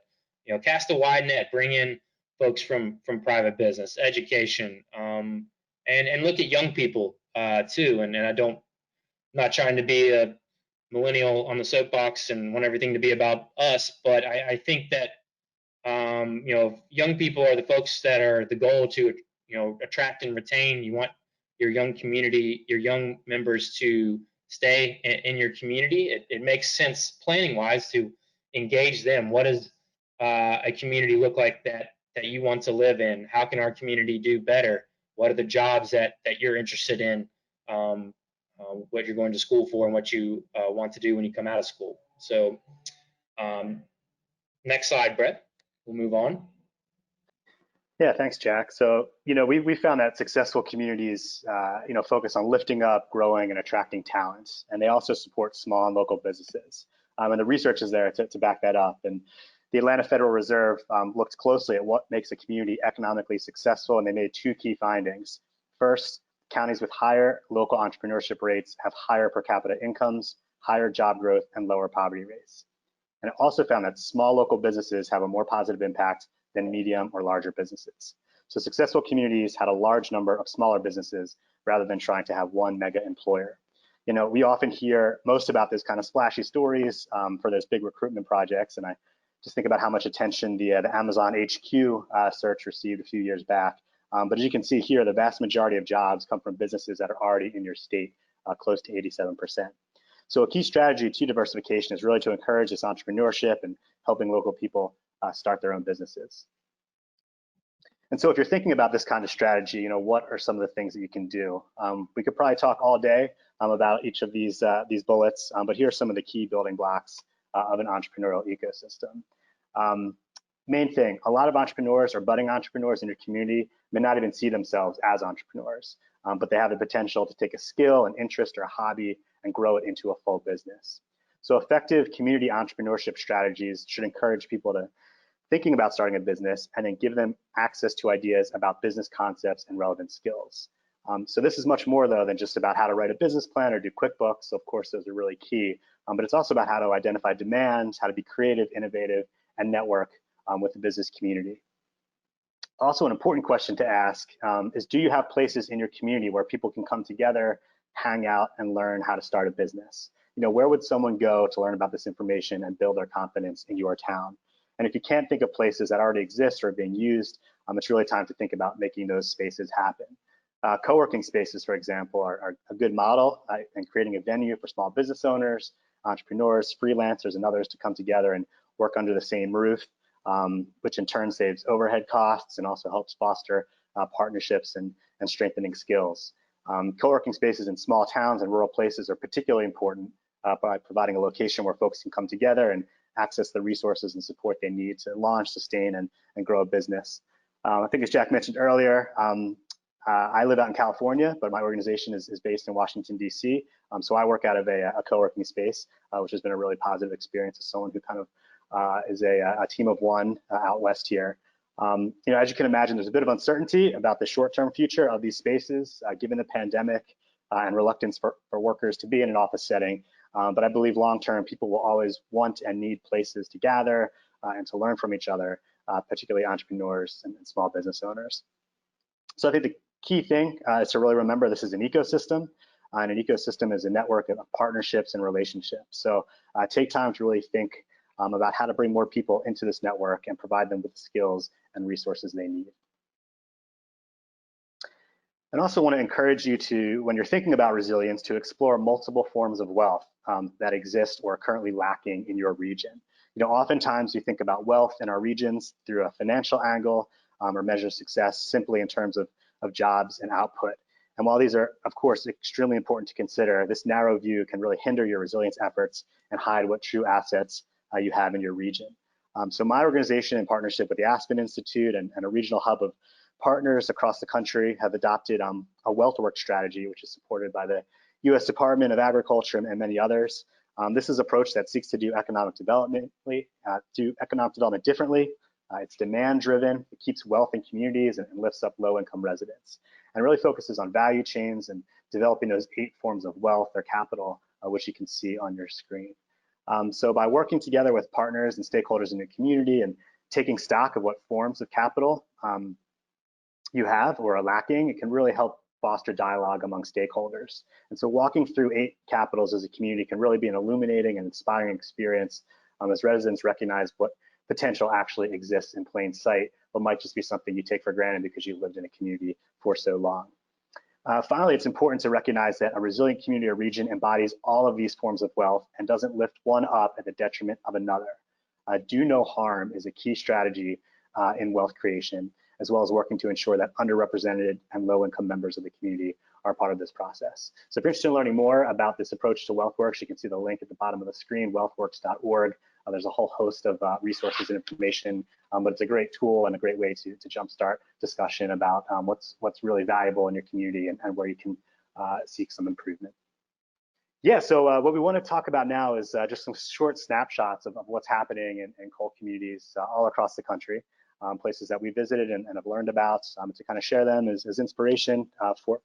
cast a wide net, bring in folks from private business, education, and look at young people too. And I'm not trying to be a millennial on the soapbox and want everything to be about us, but I think that young people are the folks that are the goal to attract and retain. You want your young community, your young members to stay in your community. It makes sense planning wise to engage them. What does a community look like that you want to live in? How can our community do better? What are the jobs that you're interested in? What you're going to school for, and what you want to do when you come out of school. So next slide, Brett. We'll move on. Yeah, thanks, Jack. So, we found that successful communities, focus on lifting up, growing, and attracting talent, and they also support small and local businesses. And the research is there to back that up. And the Atlanta Federal Reserve looked closely at what makes a community economically successful, and they made two key findings. First, counties with higher local entrepreneurship rates have higher per capita incomes, higher job growth, and lower poverty rates. And it also found that small local businesses have a more positive impact than medium or larger businesses. So successful communities had a large number of smaller businesses rather than trying to have one mega employer. We often hear most about this kind of splashy stories for those big recruitment projects. And I just think about how much attention the Amazon HQ search received a few years back. But as you can see here, the vast majority of jobs come from businesses that are already in your state, close to 87%. So a key strategy to diversification is really to encourage this entrepreneurship and helping local people start their own businesses. And so if you're thinking about this kind of strategy, what are some of the things that you can do? We could probably talk all day about each of these bullets, but here are some of the key building blocks of an entrepreneurial ecosystem. Main thing, a lot of entrepreneurs or budding entrepreneurs in your community may not even see themselves as entrepreneurs, but they have the potential to take a skill, an interest, or a hobby and grow it into a full business. So effective community entrepreneurship strategies should encourage people to thinking about starting a business and then give them access to ideas about business concepts and relevant skills. So this is much more though than just about how to write a business plan or do QuickBooks. So of course, those are really key, but it's also about how to identify demands, how to be creative, innovative, and network with the business community. Also, an important question to ask is, do you have places in your community where people can come together, hang out, and learn how to start a business? You know, where would someone go to learn about this information and build their confidence in your town? And if you can't think of places that already exist or are being used, it's really time to think about making those spaces happen. Co-working spaces, for example, are a good model in creating a venue for small business owners, entrepreneurs, freelancers, and others to come together and work under the same roof, which in turn saves overhead costs and also helps foster partnerships and strengthening skills. Co-working spaces in small towns and rural places are particularly important by providing a location where folks can come together and access the resources and support they need to launch, sustain, and grow a business. I think as Jack mentioned earlier, I live out in California, but my organization is based in Washington, D.C. So I work out of a co-working space, which has been a really positive experience as someone who kind of is a team of one out west here. You know, as you can imagine, there's a bit of uncertainty about the short-term future of these spaces, given the pandemic and reluctance for workers to be in an office setting. But I believe long-term, people will always want and need places to gather and to learn from each other, particularly entrepreneurs and small business owners. So I think the key thing is to really remember this is an ecosystem, and an ecosystem is a network of partnerships and relationships. So take time to really think about how to bring more people into this network and provide them with the skills and resources they need. And also want to encourage you to, when you're thinking about resilience, to explore multiple forms of wealth that exist or are currently lacking in your region. You know, oftentimes we think about wealth in our regions through a financial angle or measure success simply in terms of jobs and output. And while these are, of course, extremely important to consider, this narrow view can really hinder your resilience efforts and hide what true assets you have in your region. So my organization, in partnership with the Aspen Institute and a regional hub of partners across the country, have adopted a wealth work strategy, which is supported by the U.S. Department of Agriculture and many others. This is an approach that seeks to do economic development differently. It's demand-driven, it keeps wealth in communities and lifts up low-income residents, and really focuses on value chains and developing those 8 forms of wealth or capital, which you can see on your screen. So by working together with partners and stakeholders in your community and taking stock of what forms of capital you have or are lacking, it can really help foster dialogue among stakeholders. And so walking through 8 capitals as a community can really be an illuminating and inspiring experience as residents recognize what potential actually exists in plain sight, but might just be something you take for granted because you've lived in a community for so long. Finally, it's important to recognize that a resilient community or region embodies all of these forms of wealth and doesn't lift one up at the detriment of another. Do no harm is a key strategy in wealth creation, as well as working to ensure that underrepresented and low-income members of the community are part of this process. So if you're interested in learning more about this approach to WealthWorks, you can see the link at the bottom of the screen, wealthworks.org. There's a whole host of resources and information, but it's a great tool and a great way to jumpstart discussion about what's really valuable in your community and where you can seek some improvement. Yeah, so what we want to talk about now is just some short snapshots of what's happening in coal communities all across the country, places that we visited and have learned about, to kind of share them as inspiration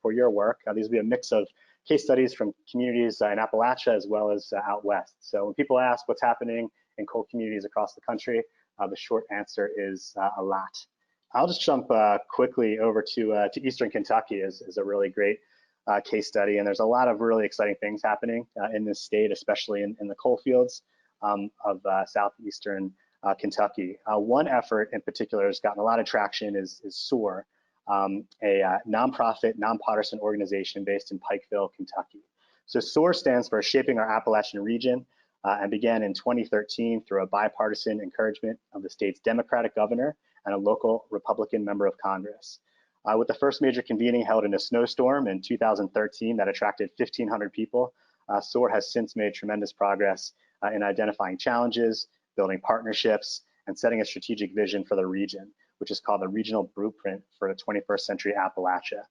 for your work. These will be a mix of case studies from communities in Appalachia as well as out west. So when people ask what's happening in coal communities across the country, the short answer is a lot. I'll just jump quickly over to Eastern Kentucky as a really great case study, and there's a lot of really exciting things happening in this state, especially in the coal fields of southeastern Kentucky. One effort in particular has gotten a lot of traction is SOAR, a nonprofit, nonpartisan organization based in Pikeville, Kentucky. So SOAR stands for Shaping Our Appalachian Region, and began in 2013 through a bipartisan encouragement of the state's Democratic governor and a local Republican member of Congress. with the first major convening held in a snowstorm in 2013 that attracted 1,500 people. SOAR has since made tremendous progress in identifying challenges, building partnerships, and setting a strategic vision for the region, which is called the Regional Blueprint for the 21st Century Appalachia.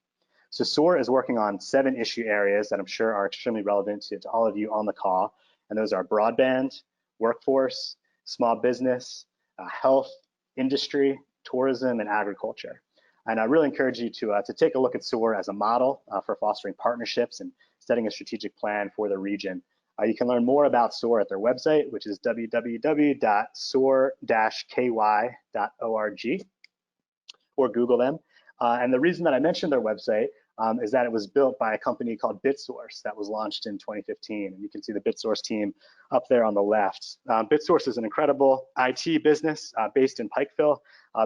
So SOAR is working on 7 issue areas that I'm sure are extremely relevant to all of you on the call, and those are broadband, workforce, small business, health, industry, tourism, and agriculture. And I really encourage you to take a look at SOAR as a model for fostering partnerships and setting a strategic plan for the region. You can learn more about SOAR at their website, which is www.soar-ky.org, or Google them. And the reason that I mentioned their website is that it was built by a company called BitSource that was launched in 2015. And you can see the BitSource team up there on the left. BitSource is an incredible IT business based in Pikeville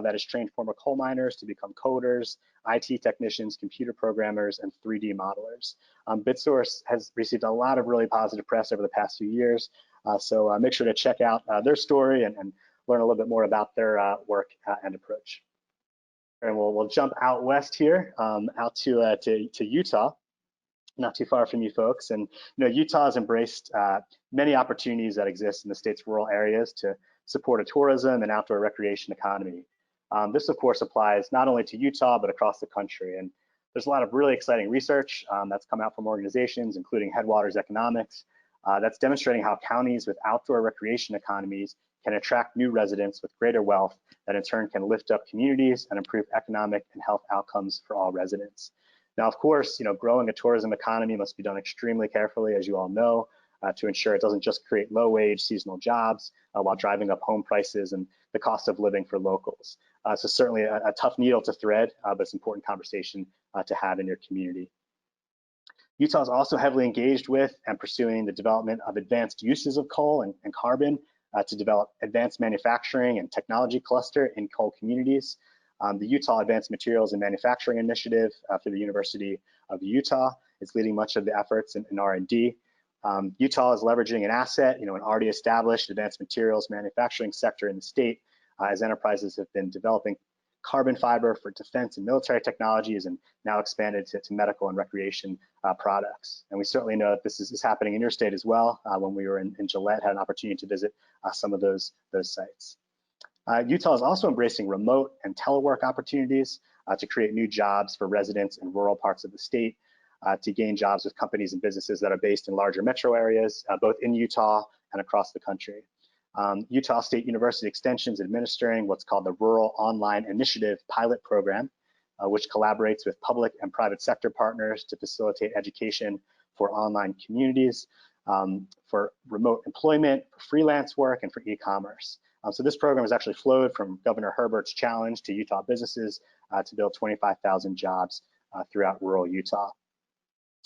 that has trained former coal miners to become coders, IT technicians, computer programmers, and 3D modelers. BitSource has received a lot of really positive press over the past few years. So make sure to check out their story and learn a little bit more about their work and approach. And we'll jump out west here, out to Utah, not too far from you folks. And Utah has embraced many opportunities that exist in the state's rural areas to support a tourism and outdoor recreation economy. This, of course, applies not only to Utah, but across the country. And there's a lot of really exciting research that's come out from organizations, including Headwaters Economics, that's demonstrating how counties with outdoor recreation economies can attract new residents with greater wealth that in turn can lift up communities and improve economic and health outcomes for all residents. Now, of course, growing a tourism economy must be done extremely carefully, as you all know, to ensure it doesn't just create low-wage seasonal jobs while driving up home prices and the cost of living for locals. So certainly a tough needle to thread, but it's an important conversation to have in your community. Utah is also heavily engaged with and pursuing the development of advanced uses of coal and carbon to develop advanced manufacturing and technology cluster in coal communities. The Utah Advanced Materials and Manufacturing Initiative for the University of Utah is leading much of the efforts in R&D. Utah is leveraging an asset, an already established advanced materials manufacturing sector in the state, as enterprises have been developing carbon fiber for defense and military technologies and now expanded to medical and recreation products. And we certainly know that this is happening in your state as well. When we were in Gillette, had an opportunity to visit some of those sites. Utah is also embracing remote and telework opportunities to create new jobs for residents in rural parts of the state, to gain jobs with companies and businesses that are based in larger metro areas, both in Utah and across the country. Utah State University Extension is administering what's called the Rural Online Initiative pilot program, which collaborates with public and private sector partners to facilitate education for online communities, for remote employment, for freelance work, and for e-commerce. So this program has actually flowed from Governor Herbert's challenge to Utah businesses to build 25,000 jobs throughout rural Utah.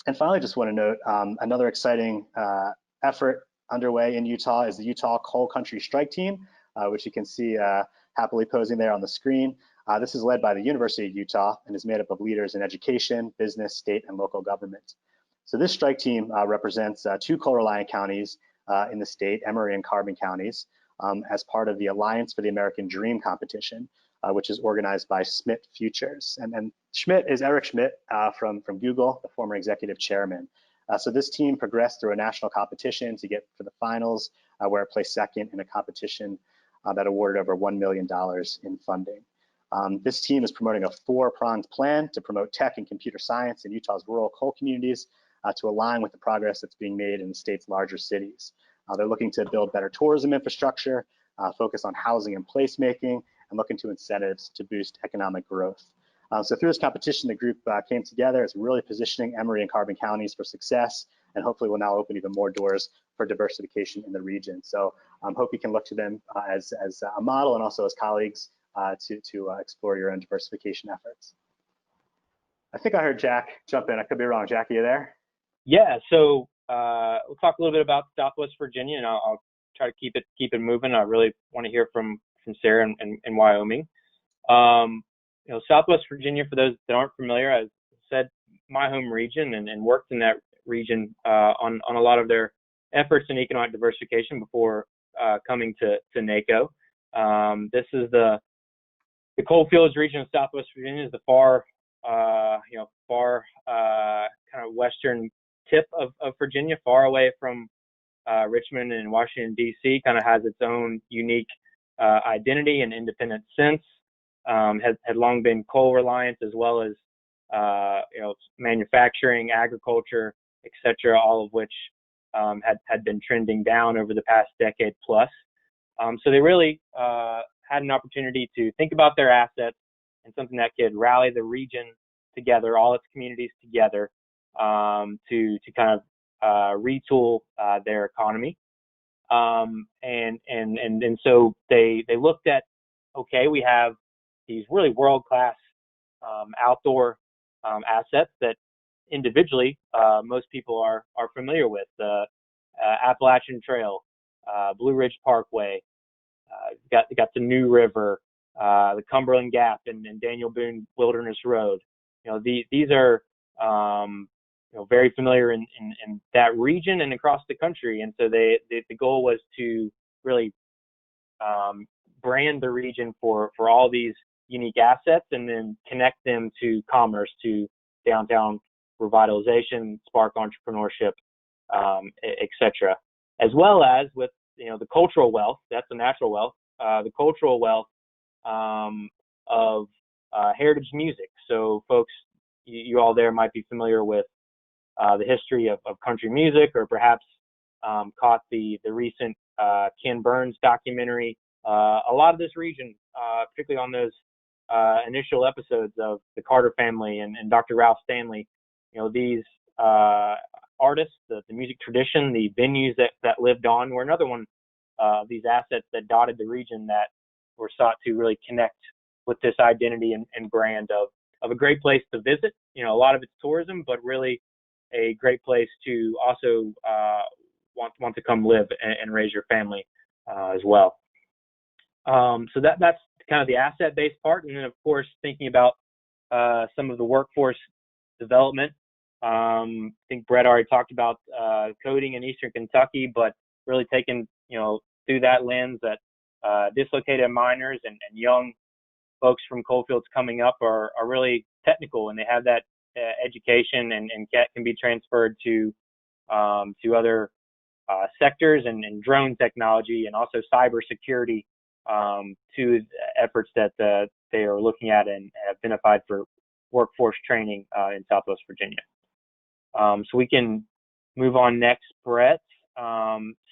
And finally, just want to note another exciting effort underway in Utah is the Utah Coal Country Strike Team, which you can see happily posing there on the screen. This is led by the University of Utah and is made up of leaders in education, business, state, and local government. So this strike team represents 2 coal-reliant counties in the state, Emory and Carbon counties, as part of the Alliance for the American Dream competition, which is organized by Schmidt Futures. And Schmidt is Eric Schmidt from Google, the former executive chairman. So this team progressed through a national competition to get to the finals, where it placed second in a competition that awarded over $1 million in funding. This team is promoting a 4-pronged plan to promote tech and computer science in Utah's rural coal communities to align with the progress that's being made in the state's larger cities. They're looking to build better tourism infrastructure, focus on housing and placemaking, and look into incentives to boost economic growth. So through this competition, the group came together. It's really positioning Emory and Carbon counties for success, and hopefully will now open even more doors for diversification in the region. So I hope you can look to them as a model and also as colleagues to explore your own diversification efforts. I think I heard Jack jump in. I could be wrong. Jack, are you there? Yeah, so we'll talk a little bit about Southwest Virginia, and I'll try to keep it moving. I really want to hear from Sarah in Wyoming. Southwest Virginia, for those that aren't familiar, as I said, my home region, and worked in that region on a lot of their efforts in economic diversification before coming to NACO. This is the coalfields region of Southwest Virginia, is the far far kind of western tip of Virginia, far away from Richmond and Washington, D.C., kind of has its own unique identity and independent sense. Had long been coal reliant, as well as manufacturing, agriculture, etc., all of which had been trending down over the past decade plus. So they really had an opportunity to think about their assets and something that could rally the region together, all its communities together, to kind of retool their economy. And so they looked at, okay, we have these really world-class outdoor assets that individually most people are familiar with: the Appalachian Trail, Blue Ridge Parkway, got the New River, the Cumberland Gap, and Daniel Boone Wilderness Road. These are very familiar in that region and across the country. And so the goal was to really brand the region for all these unique assets, and then connect them to commerce, to downtown revitalization, spark entrepreneurship, etc., as well as with the cultural wealth. That's the natural wealth. The cultural wealth of heritage music. So folks, you all there might be familiar with the history of country music, or perhaps caught the recent Ken Burns documentary. A lot of this region, particularly on those initial episodes of the Carter Family and Dr. Ralph Stanley, these artists, the music tradition, the venues that lived on, were another one of these assets that dotted the region that were sought to really connect with this identity and brand of a great place to visit. A lot of it's tourism, but really a great place to also want to come live and raise your family as well. So that's kind of the asset-based part. And then, of course, thinking about some of the workforce development. I think Brett already talked about coding in Eastern Kentucky, but really taking, through that lens that dislocated miners and young folks from coal fields coming up are really technical, and they have that education and can be transferred to other sectors, and drone technology, and also cybersecurity, to efforts that they are looking at and have identified for workforce training in Southwest Virginia. So we can move on next, Brett.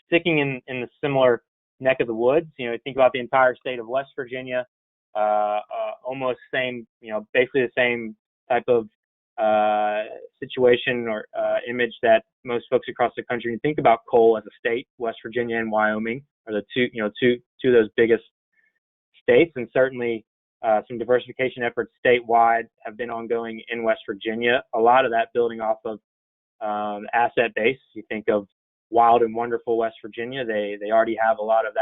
Sticking in the similar neck of the woods, think about the entire state of West Virginia, almost same, basically the same type of situation or image that most folks across the country think about coal as a state. West Virginia and Wyoming are the two of those biggest states, and certainly some diversification efforts statewide have been ongoing in West Virginia. A lot of that building off of asset base. You think of wild and wonderful West Virginia. They already have a lot of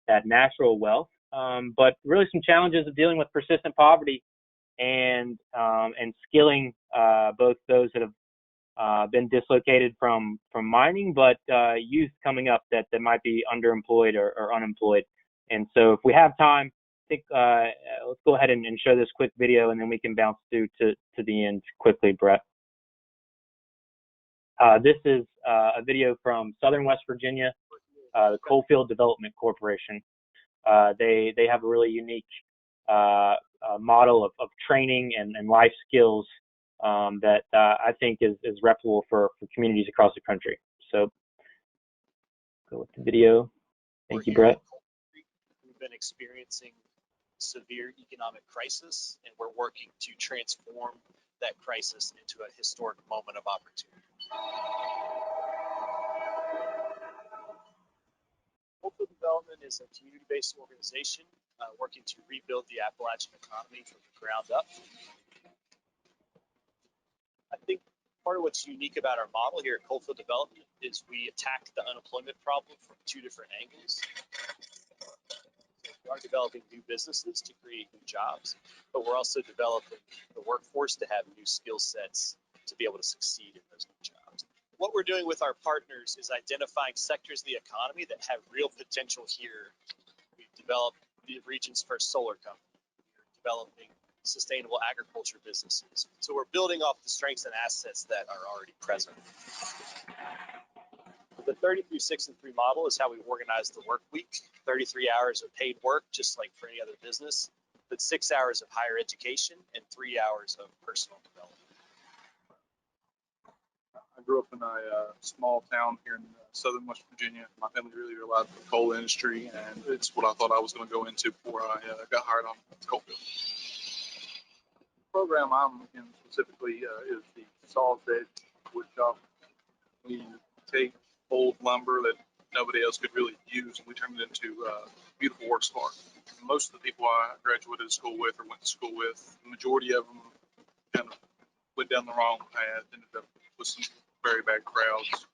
that natural wealth, but really some challenges of dealing with persistent poverty and skilling both those that have been dislocated from mining, but youth coming up that might be underemployed or unemployed. And so if we have time, I think let's go ahead and show this quick video, and then we can bounce through to the end quickly, Brett. This is a video from Southern West Virginia, the Coalfield Development Corporation. They have a really unique model of training and life skills that I think is replicable for communities across the country. So go with the video. Thank you, Brett. We've been experiencing severe economic crisis, and we're working to transform that crisis into a historic moment of opportunity. Coalfield Development is a community-based organization working to rebuild the Appalachian economy from the ground up. I think part of what's unique about our model here at Coalfield Development is we attack the unemployment problem from two different angles. We are developing new businesses to create new jobs, but we're also developing the workforce to have new skill sets to be able to succeed in those new jobs. What we're doing with our partners is identifying sectors of the economy that have real potential here. We've developed the region's first solar company. We're developing sustainable agriculture businesses. So we're building off the strengths and assets that are already present. The 33-6-3 model is how we organize the work week. 33 hours of paid work, just like for any other business, but 6 hours of higher education and 3 hours of personal development. I grew up in a small town here in southern West Virginia. My family really relied on the coal industry, and it's what I thought I was going to go into before I got hired on the coal field. The program I'm in specifically is the saw bed wood shop. We take old lumber that nobody else could really use, and we turn it into beautiful works of art. Most of the people I graduated school with or went to school with, the majority of them kind of went down the wrong path, ended up with some very bad crowds.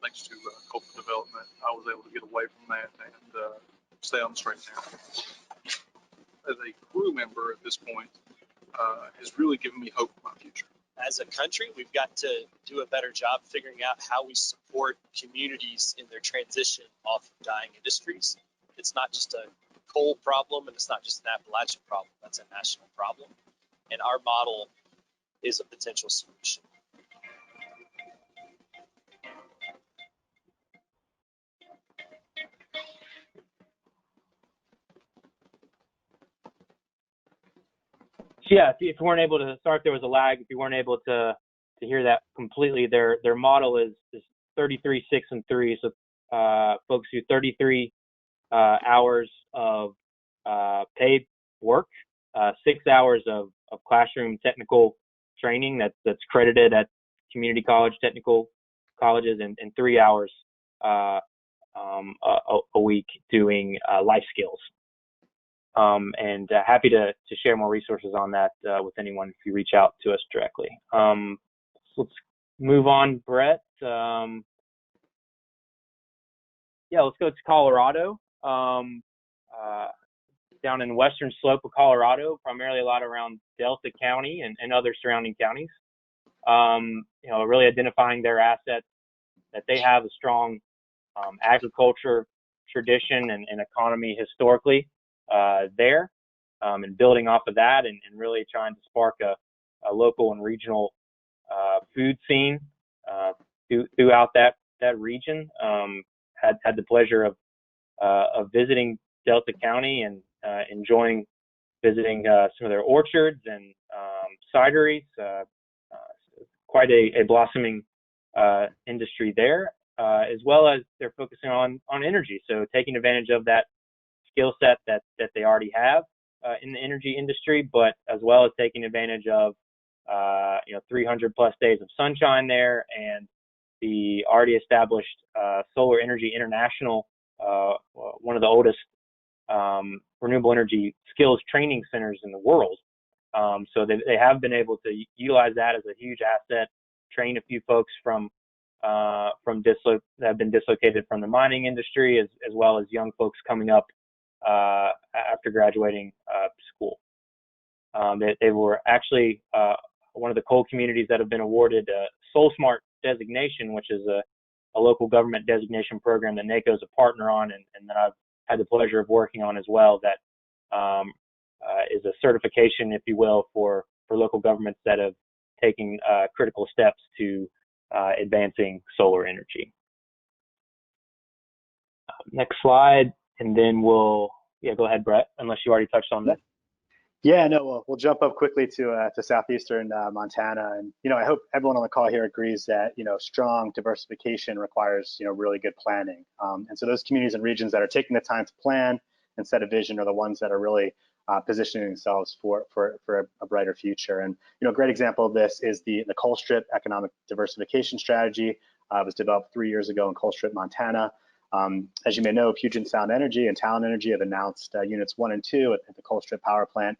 Thanks to corporate development, I was able to get away from that and stay on the straight and narrow. As a crew member at this point, has really given me hope for my future. As a country, we've got to do a better job figuring out how we support communities in their transition off of dying industries. It's not just a coal problem, and it's not just an Appalachian problem. That's a national problem. And our model is a potential solution. So yeah, if you weren't able to start, there was a lag. If you weren't able to hear that completely, their model is 33, 6, and 3. So folks do 33 hours of paid work, 6 hours of classroom technical training that's credited at community college, technical colleges, and 3 hours a week doing life skills. And happy to share more resources on that with anyone if you reach out to us directly. So let's move on, Brett. Yeah, let's go to Colorado. Down in the western slope of Colorado, primarily a lot around Delta County and other surrounding counties. Really identifying their assets, that they have a strong agriculture tradition and economy historically there, and building off of that and really trying to spark a local and regional food scene throughout that region. Had the pleasure of visiting Delta County and enjoying visiting some of their orchards and cideries. Quite a blossoming industry there, as well as they're focusing on energy. So taking advantage of that skill set that they already have in the energy industry, but as well as taking advantage of 300 plus days of sunshine there, and the already established Solar Energy International, one of the oldest renewable energy skills training centers in the world. So they have been able to utilize that as a huge asset, train a few folks that have been dislocated from the mining industry, as well as young folks coming up after graduating school. They were actually one of the coal communities that have been awarded Soul Smart designation, which is a local government designation program that NACO is a partner on, and that I've had the pleasure of working on as well. That is a certification, if you will, for local governments that have taken critical steps to advancing solar energy. Next slide, and then go ahead, Brett, unless you already touched on that. Yeah, no, we'll jump up quickly to southeastern Montana, and I hope everyone on the call here agrees that strong diversification requires really good planning. And so those communities and regions that are taking the time to plan and set a vision are the ones that are really positioning themselves for a brighter future. And a great example of this is the Colstrip Economic Diversification Strategy. It was developed 3 years ago in Colstrip, Montana. As you may know, Puget Sound Energy and Talon Energy have announced units 1 and 2 at the Colstrip power plant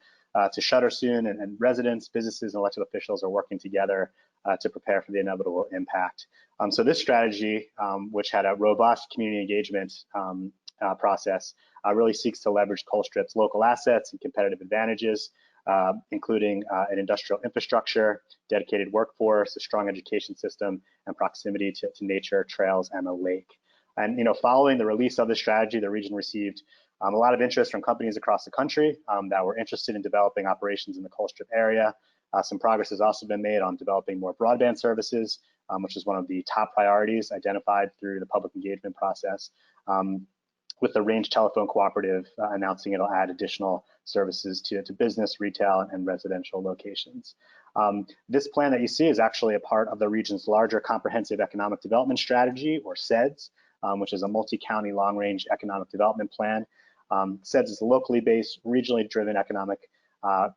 to shutter soon, and residents, businesses, and elected officials are working together to prepare for the inevitable impact. So this strategy, which had a robust community engagement process, really seeks to leverage Colstrip's local assets and competitive advantages, including an industrial infrastructure, dedicated workforce, a strong education system, and proximity to nature, trails, and a lake. And following the release of the strategy, the region received A lot of interest from companies across the country that were interested in developing operations in the Colstrip area. Some progress has also been made on developing more broadband services, which is one of the top priorities identified through the public engagement process, with the Range Telephone Cooperative announcing it'll add additional services to business, retail, and residential locations. This plan that you see is actually a part of the region's larger Comprehensive Economic Development Strategy, or CEDS, which is a multi-county long-range economic development plan. CEDS is a locally based, regionally driven economic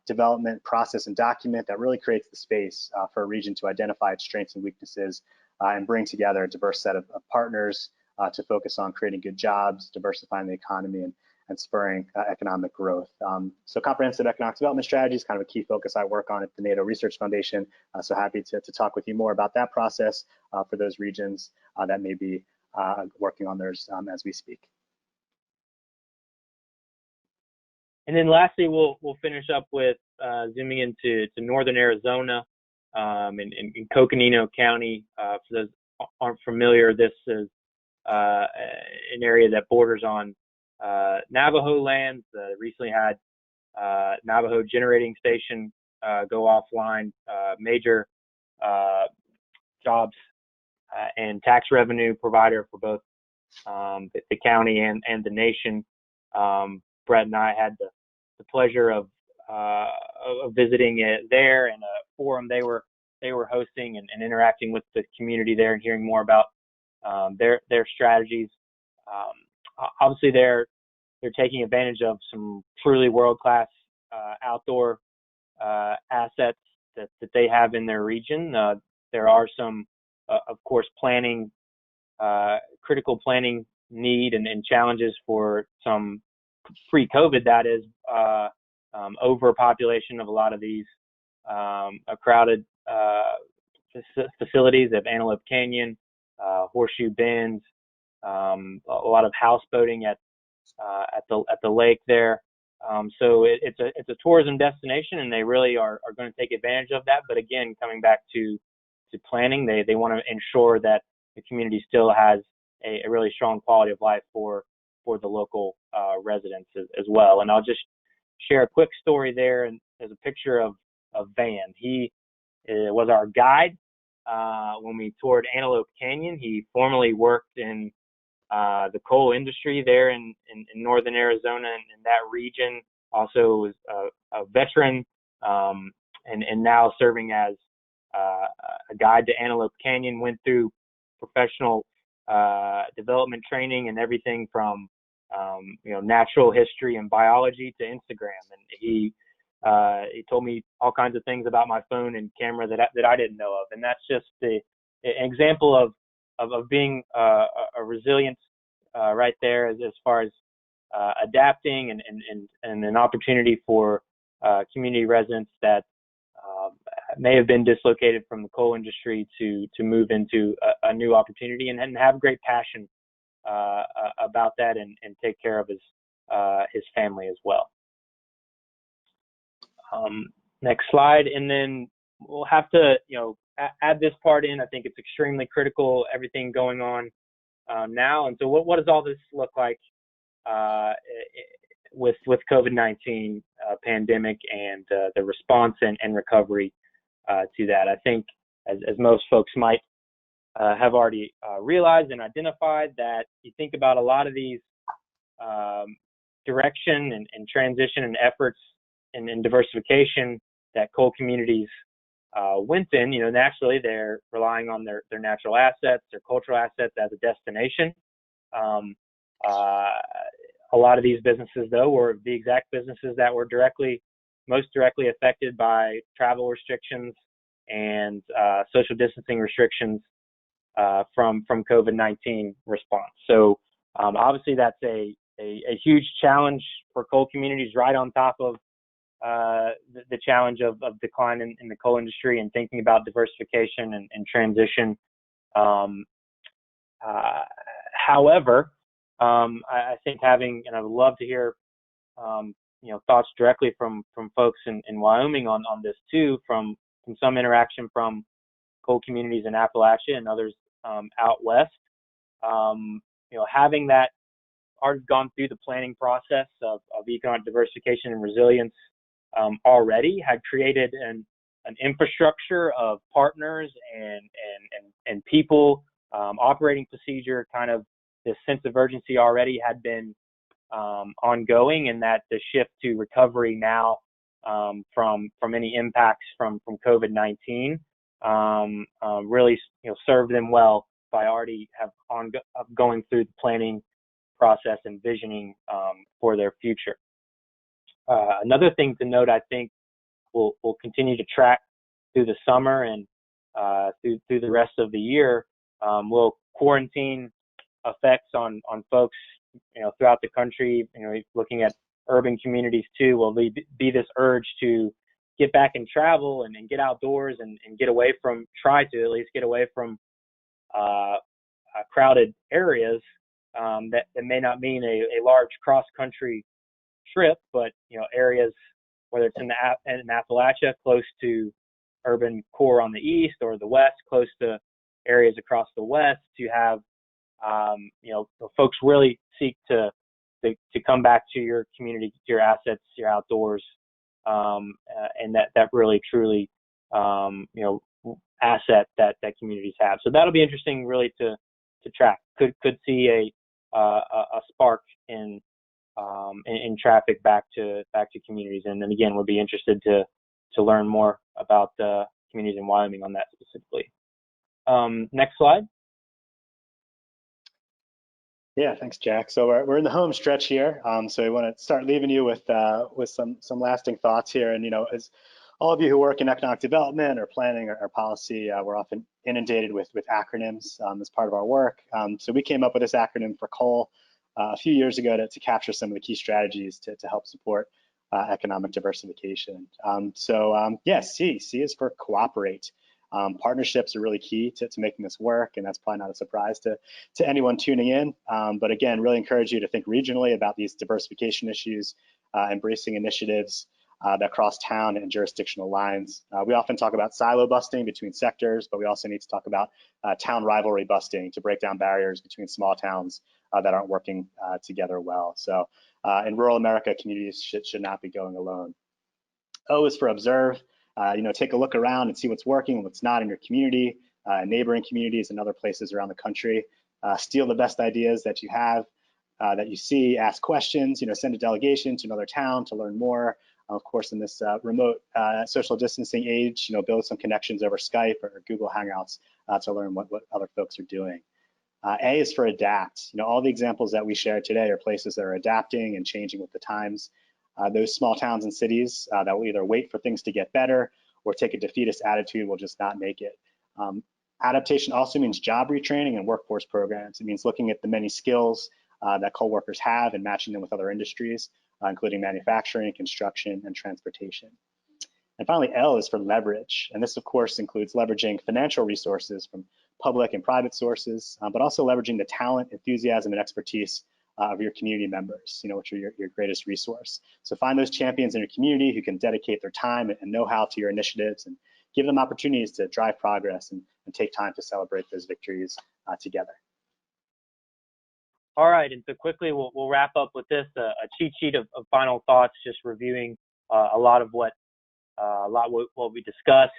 development process and document that really creates the space for a region to identify its strengths and weaknesses and bring together a diverse set of partners to focus on creating good jobs, diversifying the economy, and spurring economic growth. So comprehensive economic development strategy is kind of a key focus I work on at the NATO Research Foundation. So happy to talk with you more about that process for those regions that may be working on theirs as we speak. And then lastly, we'll finish up with zooming into northern Arizona in Coconino County. For those who aren't familiar, this is an area that borders on Navajo lands. Recently had Navajo generating station go offline, major jobs and tax revenue provider for both the county and the nation. Brett and I had the pleasure of visiting it there, and a forum they were hosting and interacting with the community there and hearing more about their strategies. Obviously, they're taking advantage of some truly world-class outdoor assets that they have in their region. There are some, of course, critical planning need and challenges for some pre-COVID, that is, overpopulation of a lot of these crowded facilities of Antelope Canyon, Horseshoe Bend, a lot of houseboating at the lake there. So it's a tourism destination, and they really are going to take advantage of that. But again, coming back to planning, they want to ensure that the community still has a really strong quality of life for the local residents as well. And I'll just share a quick story there. And there's a picture of Van. He was our guide when we toured Antelope Canyon. He formerly worked in the coal industry there in northern Arizona and in that region. Also was a veteran and now serving as a guide to Antelope Canyon. Went through professional development training and everything from natural history and biology to Instagram. And he told me all kinds of things about my phone and camera that I didn't know of. And that's just an example of being a resilience right there as far as adapting and an opportunity for community residents that may have been dislocated from the coal industry to move into a new opportunity and have great passion about that and take care of his family as well. Next slide, and then we'll have to add this part in. I think it's extremely critical, everything going on now. And so what does all this look like with COVID-19 pandemic and the response and recovery to that? I think as most folks might have already realized and identified, that you think about a lot of these direction and transition and efforts and diversification that coal communities went in, naturally they're relying on their natural assets, their cultural assets as a destination. A lot of these businesses, though, were the exact businesses that were most directly affected by travel restrictions and social distancing restrictions from COVID-19 response. So obviously that's a huge challenge for coal communities, right on top of the challenge of decline in the coal industry and thinking about diversification and transition. However, I think and I would love to hear thoughts directly from folks in Wyoming on this too, from some interaction from coal communities in Appalachia and others out west. Having that already gone through the planning process of economic diversification and resilience already, had created an infrastructure of partners and people, operating procedure, kind of this sense of urgency already had been ongoing, and that the shift to recovery now from any impacts from COVID-19 really served them well by already going through the planning process and visioning for their future. Another thing to note, I think, we'll continue to track through the summer and through the rest of the year, will quarantine effects on folks throughout the country, looking at urban communities too, will be this urge to get back and travel and get outdoors and get away from, try to at least get away from crowded areas that may not mean a large cross-country trip, but areas, whether it's in Appalachia, close to urban core on the east, or the west, close to areas across the west, to have folks really seek to come back to your community, to your assets, your outdoors, and that really truly asset that communities have. So that'll be interesting, really, to track. Could see a spark in traffic back to communities, and then again, we'll be interested to learn more about the communities in Wyoming on that specifically. Next slide. Yeah, thanks, Jack. So we're in the home stretch here. So we want to start leaving you with some lasting thoughts here. And as all of you who work in economic development or planning or policy, we're often inundated with acronyms as part of our work. So we came up with this acronym for COAL a few years ago to capture some of the key strategies to help support economic diversification. Yes, C is for cooperate. Partnerships are really key to making this work, and that's probably not a surprise to anyone tuning in. But again, really encourage you to think regionally about these diversification issues, embracing initiatives that cross town and jurisdictional lines. We often talk about silo busting between sectors, but we also need to talk about town rivalry busting to break down barriers between small towns that aren't working together well. So in rural America, communities should not be going alone. O is for observe. Take a look around and see what's working and what's not in your community, neighboring communities and other places around the country. Steal the best ideas that you have, that you see, ask questions, send a delegation to another town to learn more. Of course, in this remote social distancing age, build some connections over Skype or Google Hangouts to learn what other folks are doing. A is for adapt. All the examples that we shared today are places that are adapting and changing with the times. Those small towns and cities that will either wait for things to get better or take a defeatist attitude will just not make it. Adaptation also means job retraining and workforce programs. It means looking at the many skills that co-workers have and matching them with other industries, including manufacturing, construction, and transportation. And finally, L is for leverage. And this, of course, includes leveraging financial resources from public and private sources, but also leveraging the talent, enthusiasm, and expertise of your community members, which are your greatest resource. So find those champions in your community who can dedicate their time and know-how to your initiatives, and give them opportunities to drive progress and take time to celebrate those victories together. All right, and so quickly we'll wrap up with this, a cheat sheet of final thoughts, just reviewing a lot of what we discussed.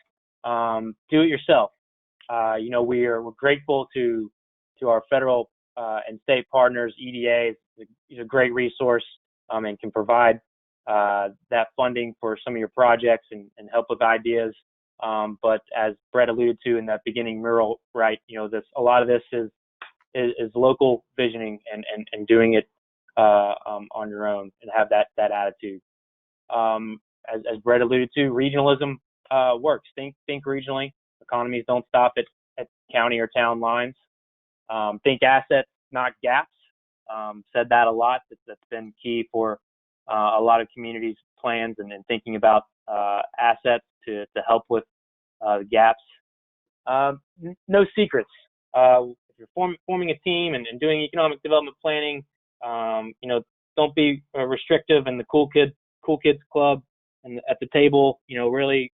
Do it yourself. We're grateful to our federal and state partners. EDA is a great resource and can provide that funding for some of your projects and help with ideas. But as Brett alluded to in that beginning, Mural, right? A lot of this is local visioning and doing it on your own, and have that attitude. As Brett alluded to, regionalism works. Think regionally. Economies don't stop at county or town lines. Think assets, not gaps. Said that a lot. That's been key for a lot of communities' plans and thinking about assets to help with the gaps. No secrets. If you're forming a team and doing economic development planning, don't be restrictive in the cool kids club and at the table. Really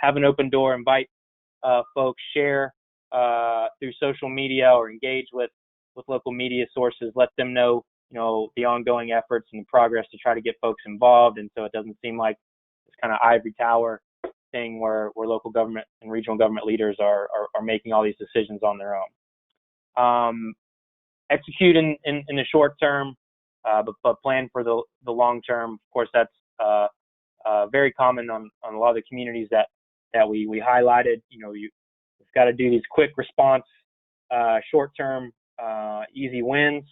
have an open door. Invite folks, share through social media, or engage with local media sources. Let them know the ongoing efforts and the progress to try to get folks involved. And so it doesn't seem like this kind of ivory tower thing where local government and regional government leaders are making all these decisions on their own. Execute in the short term, but plan for the long term. Of course, that's very common on a lot of the communities that we highlighted. You've got to do these quick response, short term, easy wins.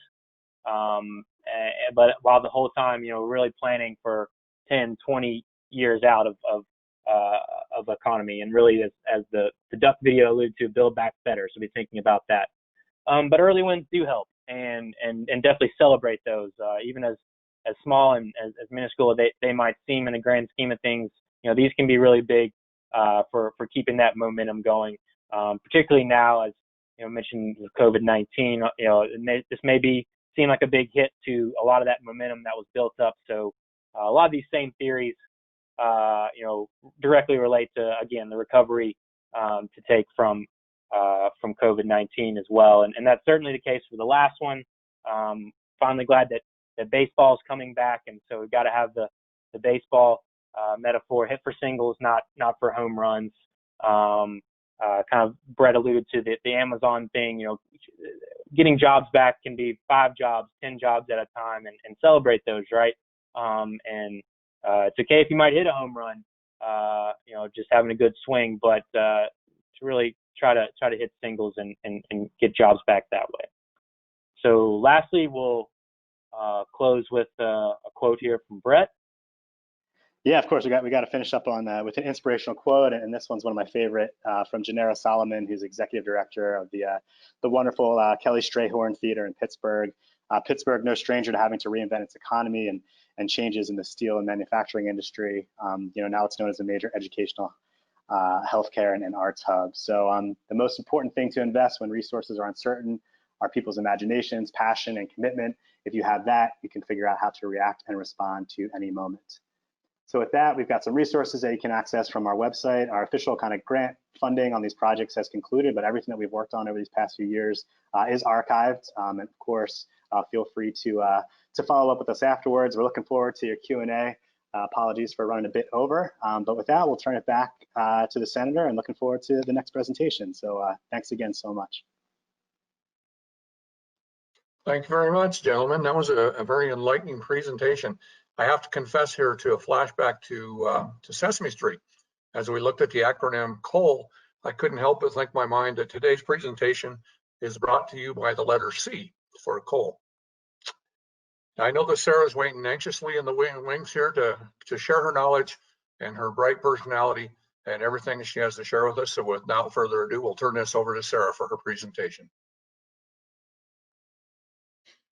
But while the whole time, really planning for 10, 20 years out of economy, and really, as the duck video alluded to, build back better. So be thinking about that. But early wins do help, and definitely celebrate those, even as small and as minuscule as they might seem in the grand scheme of things. These can be really big for keeping that momentum going, particularly now, as mentioned with COVID-19. This may seem like a big hit to a lot of that momentum that was built up. So a lot of these same theories, directly relate to, again, the recovery to take from COVID-19 as well. And that's certainly the case for the last one. Finally glad that baseball is coming back. And so we've got to have the baseball metaphor, hit for singles, not for home runs. Kind of Brett alluded to the Amazon thing, getting jobs back can be 5 jobs, 10 jobs at a time, and celebrate those, right? And it's okay if you might hit a home run, just having a good swing, but to really try to hit singles and get jobs back that way. So lastly, we'll close with a quote here from Brett. Yeah, of course, we got to finish up on with an inspirational quote, and this one's one of my favorite, from Gennaro Solomon, who's executive director of the wonderful Kelly Strayhorn Theater in Pittsburgh. Pittsburgh, no stranger to having to reinvent its economy and changes in the steel and manufacturing industry. Now it's known as a major educational, healthcare and arts hub. So the most important thing to invest when resources are uncertain are people's imaginations, passion, and commitment. If you have that, you can figure out how to react and respond to any moment. So with that, we've got some resources that you can access from our website. Our official kind of grant funding on these projects has concluded, but everything that we've worked on over these past few years is archived. And of course, feel free to follow up with us afterwards. We're looking forward to your Q&A. Apologies for running a bit over, but with that, we'll turn it back to the Senator, and looking forward to the next presentation. So thanks again so much. Thank you very much, gentlemen. That was a very enlightening presentation. I have to confess here to a flashback to Sesame Street. As we looked at the acronym COAL, I couldn't help but think in my mind that today's presentation is brought to you by the letter C for COAL. I know that Sarah's waiting anxiously in the wings here to share her knowledge and her bright personality and everything she has to share with us. So without further ado, we'll turn this over to Sarah for her presentation.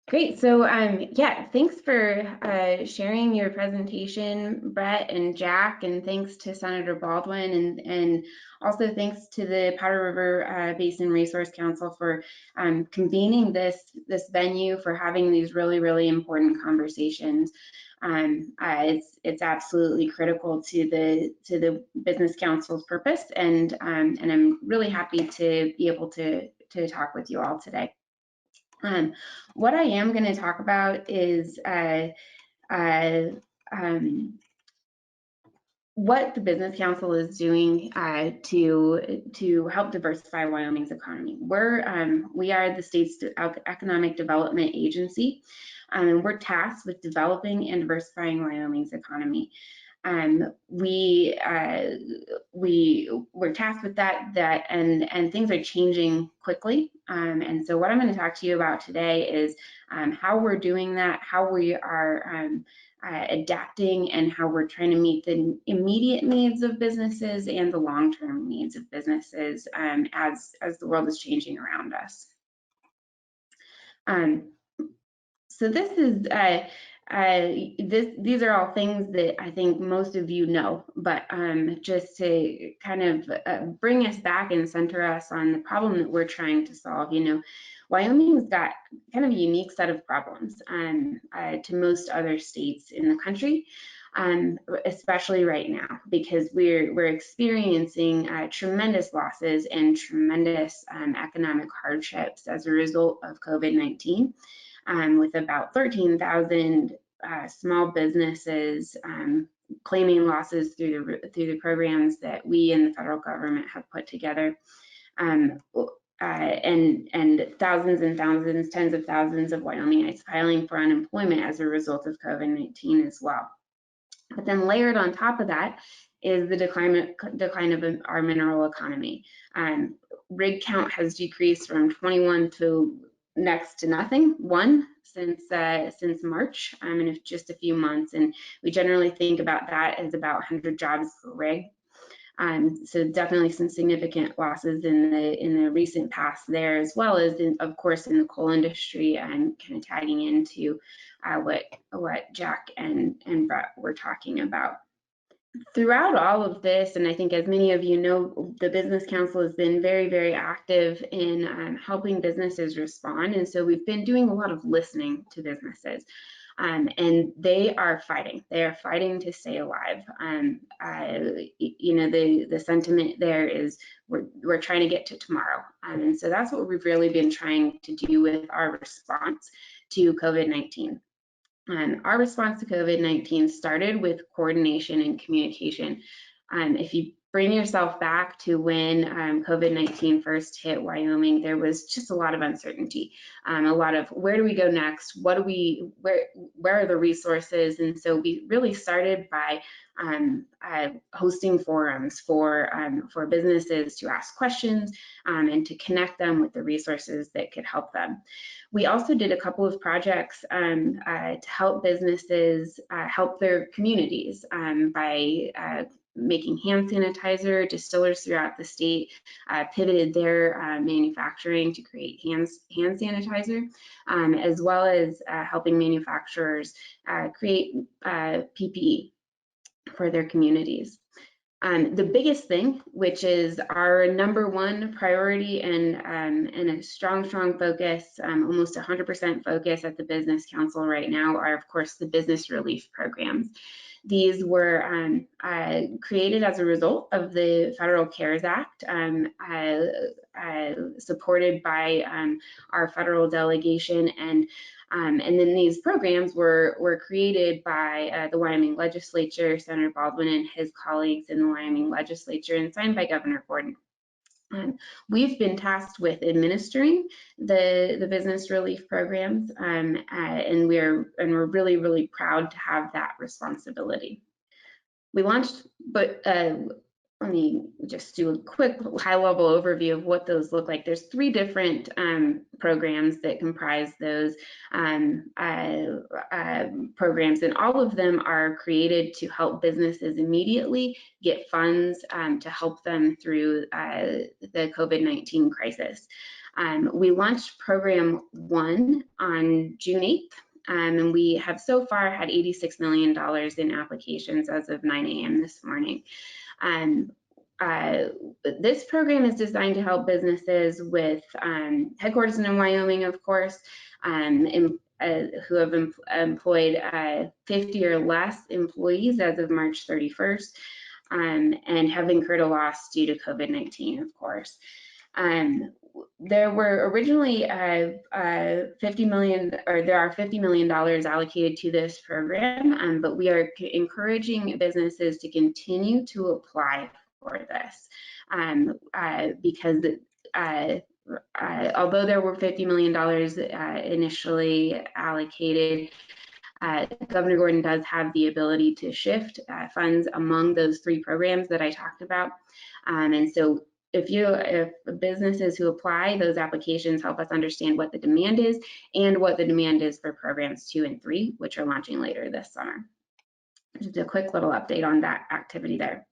Great. So yeah, thanks for sharing your presentation, Brett and Jack, and thanks to Senator Baldwin, and also thanks to the Powder River Basin Resource Council for convening this venue, for having these really important conversations. It's absolutely critical to the Business Council's purpose, and I'm really happy to be able to talk with you all today. What I am going to talk about is what the Business Council is doing to help diversify Wyoming's economy. We are the state's economic development agency, and we're tasked with developing and diversifying Wyoming's economy. We're tasked with that, and things are changing quickly. And so what I'm going to talk to you about today is how we're doing that, how we are adapting, and how we're trying to meet the immediate needs of businesses and the long-term needs of businesses as the world is changing around us. So this is these are all things that I think most of you know, but just to kind of bring us back and center us on the problem that we're trying to solve. Wyoming's got kind of a unique set of problems to most other states in the country, especially right now, because we're experiencing tremendous losses and tremendous economic hardships as a result of COVID-19. with about 13,000 small businesses claiming losses through the programs that we and the federal government have put together. And thousands and thousands, tens of thousands of Wyomingites filing for unemployment as a result of COVID-19 as well. But then layered on top of that is the decline of our mineral economy. Rig count has decreased from 21 to next to nothing, 1 since March, in just a few months. And we generally think about that as about 100 jobs per rig. So definitely some significant losses in the recent past there, as well as of course in the coal industry, and kind of tagging into what Jack and Brett were talking about. Throughout all of this, and I think as many of you know, the Business Council has been very, very active in helping businesses respond. And so we've been doing a lot of listening to businesses. And they are fighting. They are fighting to stay alive. You know, the sentiment there is we're trying to get to tomorrow. And so that's what we've really been trying to do with our response to COVID-19. Our response to COVID-19 started with coordination and communication. If you bring yourself back to when COVID-19 first hit Wyoming, there was just a lot of uncertainty, a lot of where do we go next? What do we, where are the resources? And so we really started by hosting forums for businesses to ask questions and to connect them with the resources that could help them. We also did a couple of projects to help businesses help their communities by making hand sanitizer. Distillers throughout the state pivoted their manufacturing to create hand sanitizer, as well as helping manufacturers create PPE for their communities. The biggest thing, which is our #1 priority and a strong focus, almost 100% focus at the Business Council right now, are of course the business relief programs. These were created as a result of the Federal CARES Act, supported by our federal delegation, and then these programs were created by the Wyoming legislature, Senator Baldwin and his colleagues in the Wyoming legislature, and signed by Governor Gordon. We've been tasked with administering the business relief programs, and we're really, really proud to have that responsibility. We launched, but let me just do a quick high-level overview of what those look like. There's 3 different programs that comprise those programs, and all of them are created to help businesses immediately get funds to help them through the COVID-19 crisis. We launched Program 1 on June 8th. And we have so far had $86 million in applications as of 9 a.m. this morning. This program is designed to help businesses with headquarters in Wyoming, of course, who have employed 50 or less employees as of March 31st, and have incurred a loss due to COVID-19, of course. There were originally there are $50 million allocated to this program, but we are encouraging businesses to continue to apply for this, because although there were $50 million initially allocated, Governor Gordon does have the ability to shift funds among those 3 programs that I talked about, and so if businesses who apply, those applications help us understand what the demand is and what the demand is for programs 2 and 3, which are launching later this summer. Just a quick little update on that activity there.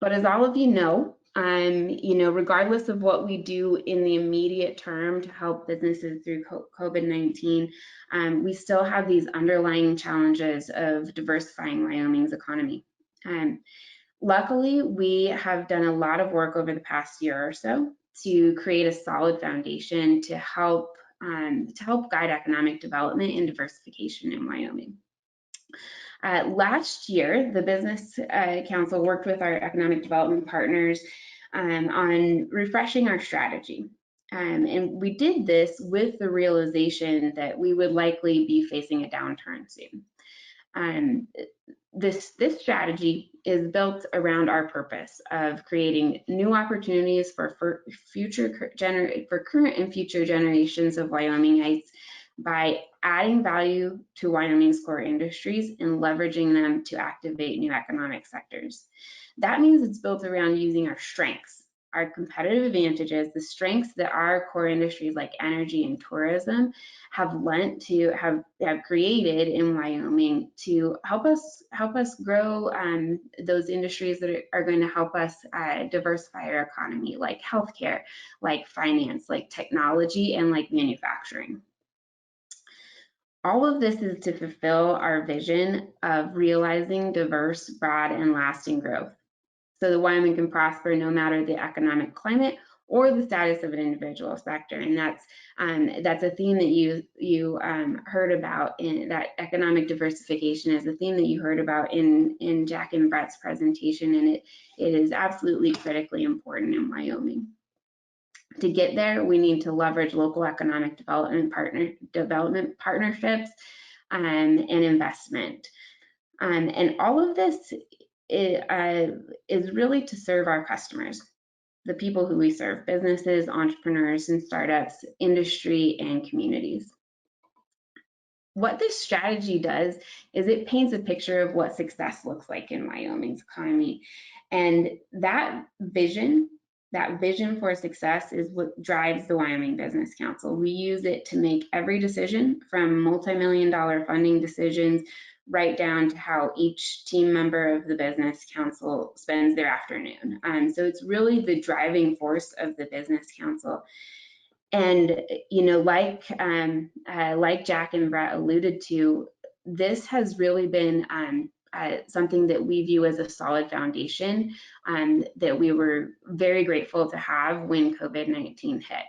But as all of you know, regardless of what we do in the immediate term to help businesses through COVID-19, we still have these underlying challenges of diversifying Wyoming's economy. Luckily, we have done a lot of work over the past year or so to create a solid foundation to help guide economic development and diversification in Wyoming. Last year, the Business Council worked with our economic development partners on refreshing our strategy. And we did this with the realization that we would likely be facing a downturn soon. This strategy is built around our purpose of creating new opportunities for current and future generations of Wyomingites by adding value to Wyoming's core industries and leveraging them to activate new economic sectors. That means it's built around using our strengths, our competitive advantages, the strengths that our core industries like energy and tourism have created in Wyoming to help us grow those industries that are going to help us diversify our economy, like healthcare, like finance, like technology, and like manufacturing. All of this is to fulfill our vision of realizing diverse, broad, and lasting growth, so that Wyoming can prosper no matter the economic climate or the status of an individual sector. And that's a theme that you heard about in that economic diversification is a theme that you heard about in Jack and Bret's presentation, and it is absolutely critically important in Wyoming. To get there, we need to leverage local economic development partnerships and investment. And all of this is really to serve our customers, the people who we serve, businesses, entrepreneurs, and startups, industry, and communities. What this strategy does is it paints a picture of what success looks like in Wyoming's economy. And that vision for success is what drives the Wyoming Business Council. We use it to make every decision, from multi-million-dollar funding decisions right down to how each team member of the Business Council spends their afternoon. So it's really the driving force of the Business Council. And like Jack and Bret alluded to, this has really been something that we view as a solid foundation that we were very grateful to have when COVID-19 hit.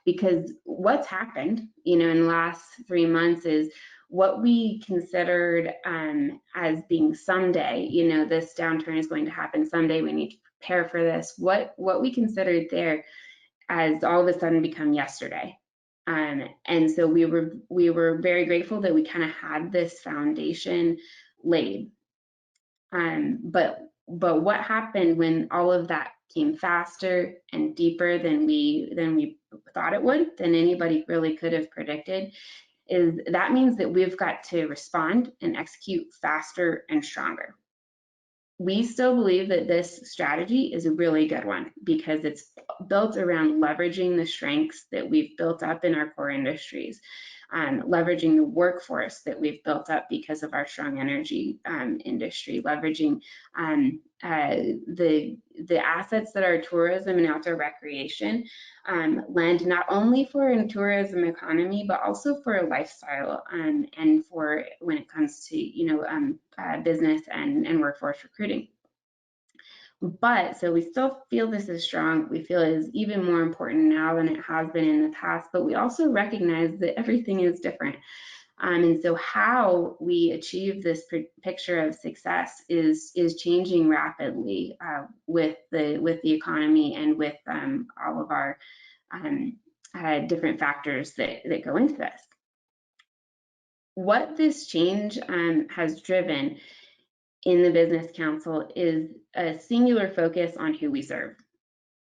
Because what's happened, in the last 3 months is what we considered as being someday, this downturn is going to happen someday, we need to prepare for this. What we considered there as all of a sudden become yesterday. And so we were very grateful that we kind of had this foundation laid. But what happened when all of that came faster and deeper than we thought it would, than anybody really could have predicted, is that means that we've got to respond and execute faster and stronger. We still believe that this strategy is a really good one because it's built around leveraging the strengths that we've built up in our core industries, leveraging the workforce that we've built up because of our strong energy industry, leveraging the assets that our tourism and outdoor recreation lend, not only for a tourism economy, but also for a lifestyle and for when it comes to business and workforce recruiting. But so we still feel this is strong. We feel it is even more important now than it has been in the past, but we also recognize that everything is different. And so how we achieve this picture of success is changing rapidly with the economy and with all of our different factors that go into this. What this change has driven in the Business Council is a singular focus on who we serve.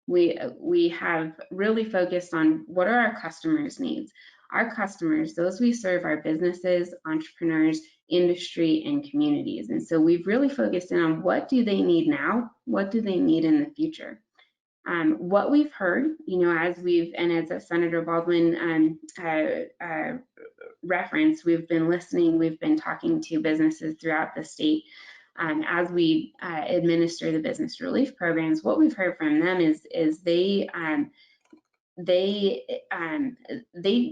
We have really focused on what are our customers' needs. Our customers, those we serve, are businesses, entrepreneurs, industry, and communities. And so we've really focused in on what do they need now, what do they need in the future. What we've heard, as Senator Baldwin referenced, we've been listening, we've been talking to businesses throughout the state as we administer the business relief programs. What we've heard from them is they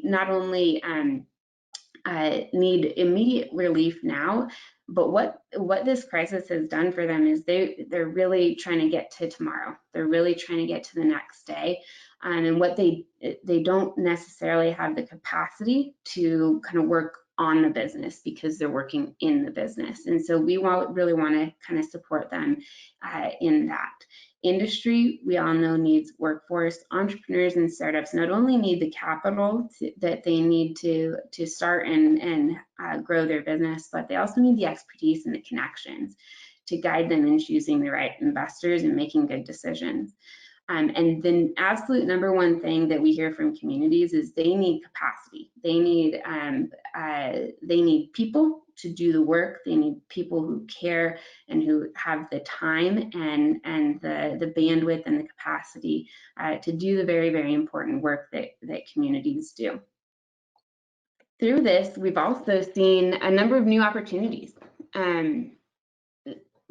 not only need immediate relief now, but what this crisis has done for them is they're really trying to get to tomorrow. They're really trying to get to the next day, and what they don't necessarily have the capacity to kind of work on the business because they're working in the business. And so we really want to kind of support them in that. Industry, we all know, needs workforce. Entrepreneurs and startups not only need the capital that they need to start and grow their business, but they also need the expertise and the connections to guide them in choosing the right investors and making good decisions. And the absolute number one thing that we hear from communities is they need capacity. They need people to do the work. They need people who care and who have the time and the bandwidth and the capacity to do the very, very important work that communities do. Through this, we've also seen a number of new opportunities.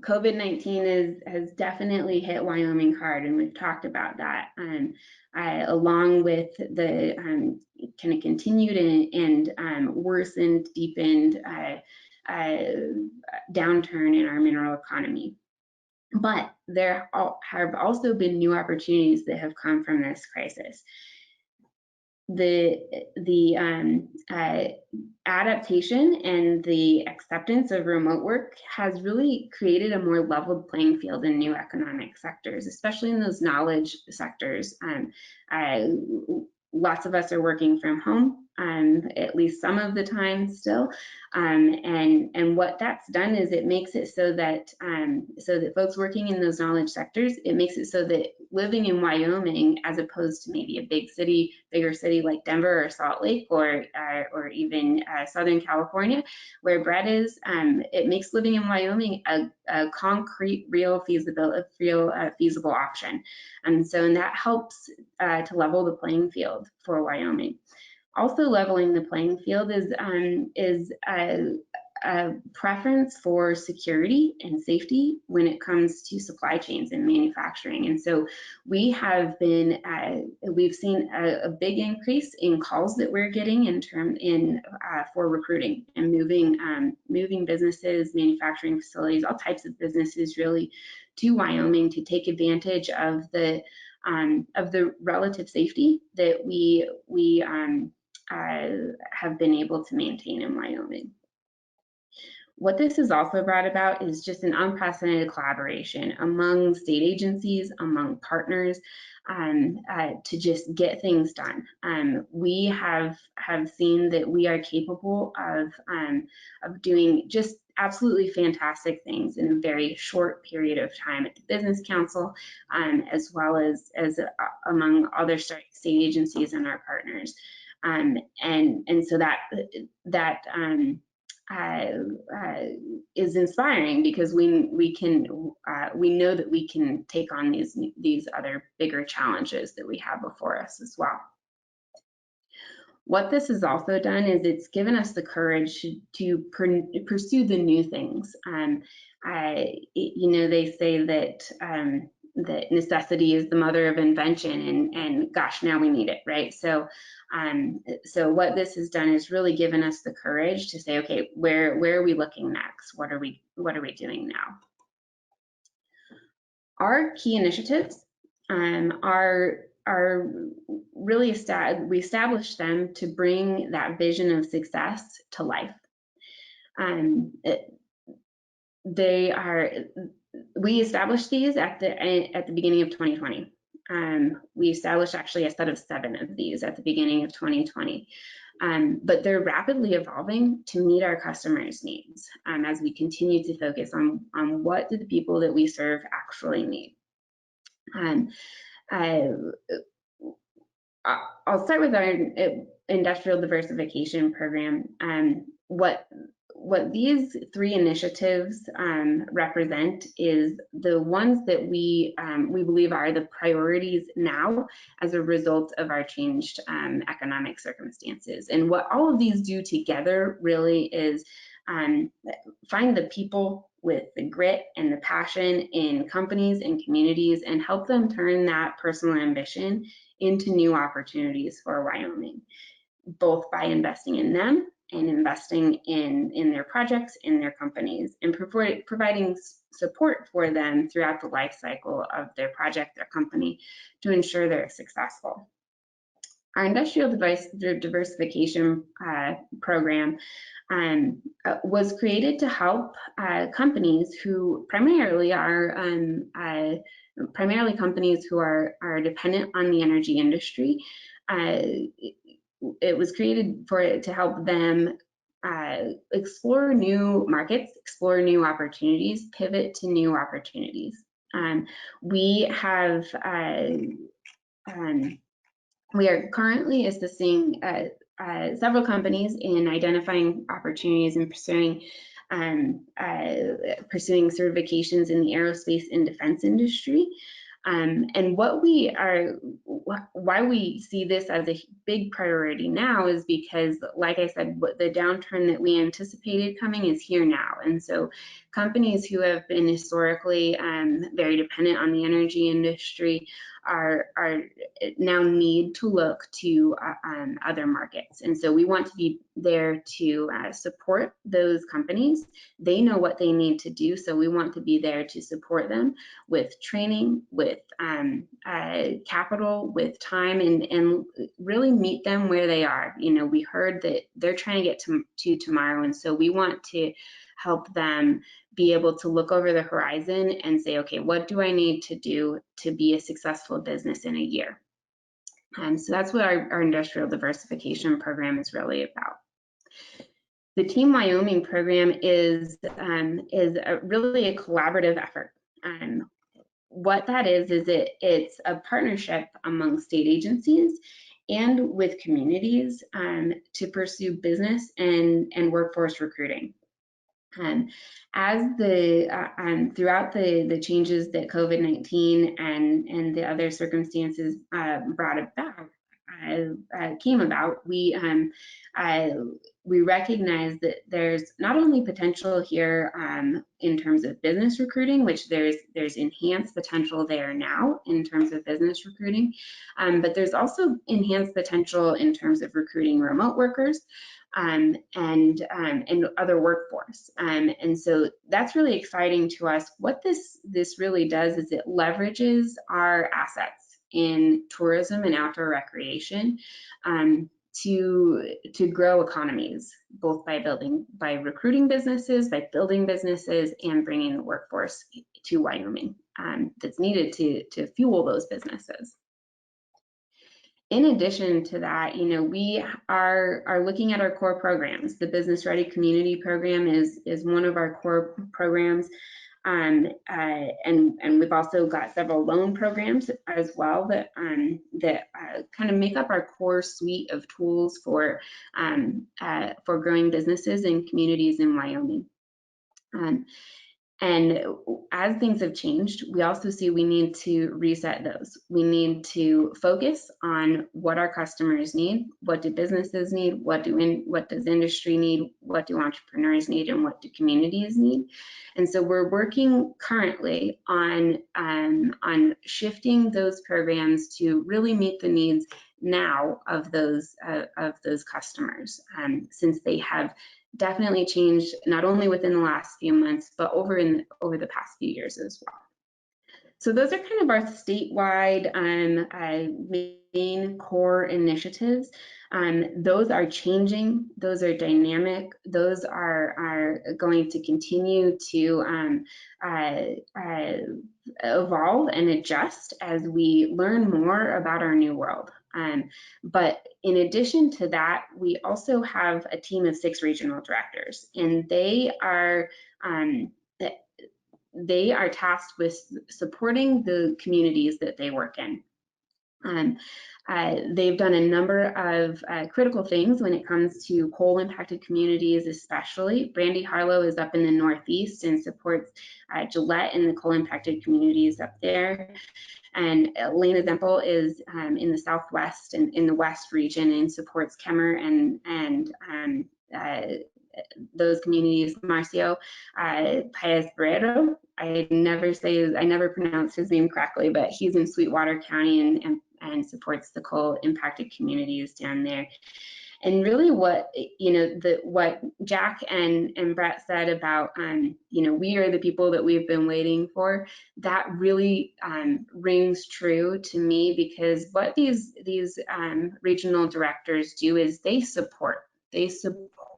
COVID-19 has definitely hit Wyoming hard, and we've talked about that, along with the kind of continued and worsened, deepened downturn in our mineral economy. But there have also been new opportunities that have come from this crisis. The adaptation and the acceptance of remote work has really created a more leveled playing field in new economic sectors, especially in those knowledge sectors. Lots of us are working from home, at least some of the time still, and what that's done is it makes it so that folks working in those knowledge sectors, it makes it so that living in Wyoming, as opposed to maybe a bigger city like Denver or Salt Lake or even Southern California, where Bret is, it makes living in Wyoming a concrete, real feasible option, and that helps to level the playing field for Wyoming. Also leveling the playing field is a preference for security and safety when it comes to supply chains and manufacturing. And so we've seen a big increase in calls that we're getting for recruiting and moving businesses, manufacturing facilities, all types of businesses really to Wyoming to take advantage of the relative safety that we have been able to maintain in Wyoming. What this has also brought about is just an unprecedented collaboration among state agencies, among partners, to just get things done. We have seen that we are capable of doing just absolutely fantastic things in a very short period of time at the Business Council, as well as among other state agencies and our partners. And so that is inspiring, because we know that we can take on these other bigger challenges that we have before us as well. What this has also done is it's given us the courage to pursue the new things. They say that necessity is the mother of invention, and gosh, now we need it, right? So what this has done is really given us the courage to say, okay, where are we looking next? What are we doing now? Our key initiatives are really we established them to bring that vision of success to life. We established these at the beginning of 2020. We established actually a set of 7 of these at the beginning of 2020. But they're rapidly evolving to meet our customers' needs as we continue to focus on what do the people that we serve actually need. I'll start with our industrial diversification program. What these 3 initiatives represent is the ones that we believe are the priorities now as a result of our changed economic circumstances. And what all of these do together really is find the people with the grit and the passion in companies and communities and help them turn that personal ambition into new opportunities for Wyoming, both by investing in them and investing in their projects, in their companies, and providing support for them throughout the life cycle of their project, their company, to ensure they're successful. Our industrial diversification program was created to help companies who primarily are primarily companies who are dependent on the energy industry. It was created to help them explore new markets, explore new opportunities, pivot to new opportunities. We are currently assisting several companies in identifying opportunities and pursuing certifications in the aerospace and defense industry. And why we see this as a big priority now is because, like I said, the downturn that we anticipated coming is here now. And so companies who have been historically very dependent on the energy industry are now need to look to other markets. And so we want to be there to support those companies. They know what they need to do, so we want to be there to support them with training, with capital, with time, and really meet them where they are. You know, we heard that they're trying to get to tomorrow, and so we want to help them be able to look over the horizon and say, okay, what do I need to do to be a successful business in a year? So that's what our industrial diversification program is really about. The Team Wyoming program is really a collaborative effort. What that is it's a partnership among state agencies and with communities to pursue business and workforce recruiting. As throughout the changes that COVID-19 and the other circumstances brought about, came about, we recognize that there's not only potential here in terms of business recruiting, which there's enhanced potential there now in terms of business recruiting, but there's also enhanced potential in terms of recruiting remote workers and other workforce. And so that's really exciting to us. What this really does is it leverages our assets in tourism and outdoor recreation to grow economies, both by recruiting businesses, by building businesses, and bringing the workforce to Wyoming that's needed to fuel those businesses. In addition to that, you know, we are looking at our core programs. The Business Ready Community Program is one of our core programs. And we've also got several loan programs as well that kind of make up our core suite of tools for growing businesses and communities in Wyoming. And as things have changed, we also see we need to reset those. We need to focus on what our customers need, what do businesses need, what does industry need, what do entrepreneurs need, and what do communities need. And so we're working currently on shifting those programs to really meet the needs now of those customers, since they have definitely changed not only within the last few months, but over the past few years as well. So those are kind of our statewide main core initiatives. Those are changing, those are dynamic, those are going to continue to evolve and adjust as we learn more about our new world. But in addition to that, we also have a team of 6 regional directors, and they are tasked with supporting the communities that they work in. They've done a number of critical things when it comes to coal impacted communities, especially. Brandy Harlow is up in the Northeast and supports Gillette and the coal impacted communities up there. And Lena Zempel is in the Southwest and in the West region and supports Kemmer and those communities. Marcio Paez Barrero, I never pronounce his name correctly, but he's in Sweetwater County and supports the coal impacted communities down there. And really what Jack and Brett said about, we are the people that we've been waiting for, that really rings true to me, because what these regional directors do is they support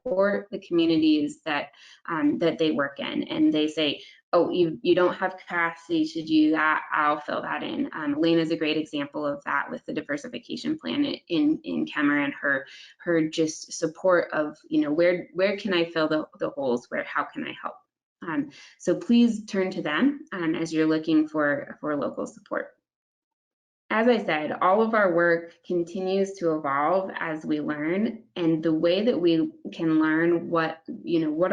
support the communities that that they work in, and they say, oh, you don't have capacity to do that, I'll fill that in. Elena is a great example of that with the diversification plan in Kemmer, and her just support of, you know, where can I fill the holes, how can I help? So please turn to them as you're looking for local support. As I said, all of our work continues to evolve as we learn, and the way that we can learn what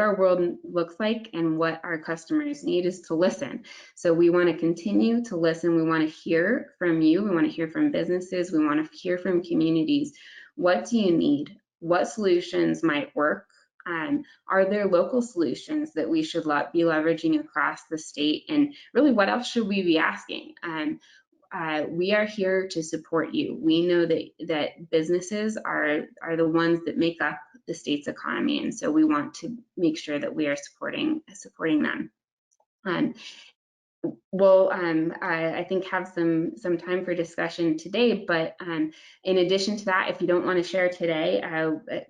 our world looks like and what our customers need is to listen. So we want to continue to listen. We want to hear from you. We want to hear from businesses. We want to hear from communities. What do you need? What solutions might work? Are there local solutions that we should be leveraging across the state? And really, what else should we be asking? We are here to support you. We know that businesses are the ones that make up the state's economy, and so we want to make sure that we are supporting them. We'll, I think, have some time for discussion today, but in addition to that, if you don't want to share today,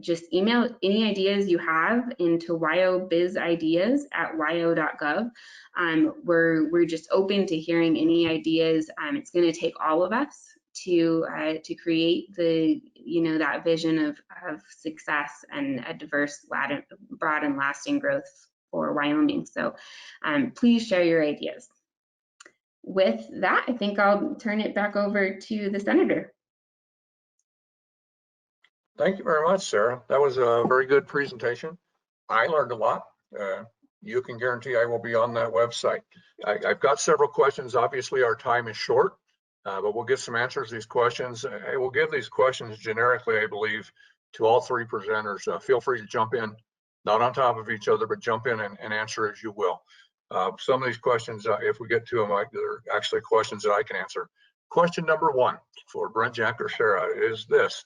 just email any ideas you have into wyobizideas@wyo.gov. We're just open to hearing any ideas. It's going to take all of us to create that vision of success and a diverse, broad, and lasting growth for Wyoming. So please share your ideas. With that, I think I'll turn it back over to the Senator. Thank you very much, Sarah. That was a very good presentation. I learned a lot. You can guarantee I will be on that website. I've got several questions. Obviously, our time is short, but we'll get some answers to these questions. I will give these questions generically, I believe, to all three presenters. Feel free to jump in, not on top of each other, but jump in and answer as you will. Some of these questions, if we get to them, they're actually questions that I can answer. Question number one for Brent, Jack, or Sarah is this.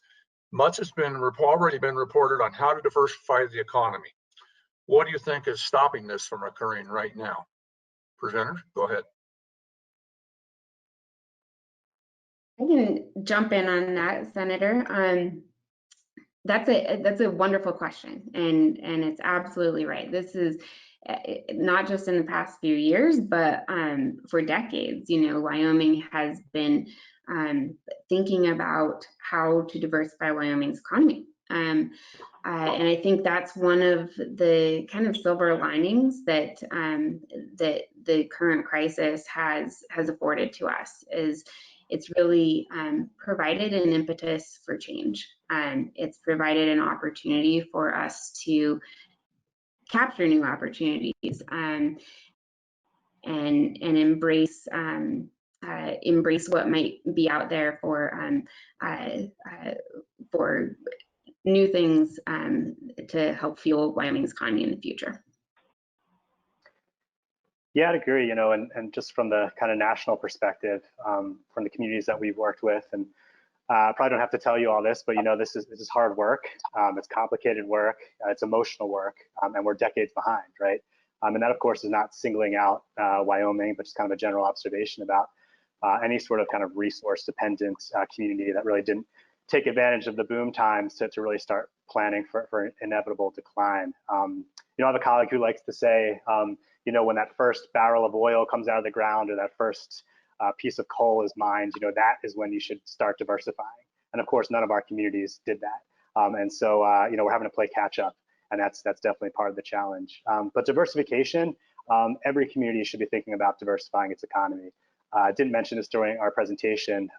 Much has already been reported on how to diversify the economy. What do you think is stopping this from occurring right now? Presenters, go ahead. I can jump in on that, Senator. That's a wonderful question, and it's absolutely right. This is not just in the past few years, but for decades. You know, Wyoming has been thinking about how to diversify Wyoming's economy. And I think that's one of the kind of silver linings that that the current crisis has afforded to us. Is it's really provided an impetus for change. It's provided an opportunity for us to capture new opportunities and embrace what might be out there for new things to help fuel Wyoming's economy in the future. Yeah, I'd agree, you know, and just from the kind of national perspective, from the communities that we've worked with, and probably don't have to tell you all this, but you know, this is hard work. It's complicated work. It's emotional work, and we're decades behind, right? And that, of course, is not singling out Wyoming, but just kind of a general observation about any sort of kind of resource-dependent community that really didn't take advantage of the boom times to really start planning for inevitable decline. You know, I have a colleague who likes to say, you know, when that first barrel of oil comes out of the ground or that first piece of coal is mined, you know, that is when you should start diversifying. And of course, none of our communities did that. And so, you know, we're having to play catch up, and that's definitely part of the challenge. But diversification, every community should be thinking about diversifying its economy. I didn't mention this during our presentation,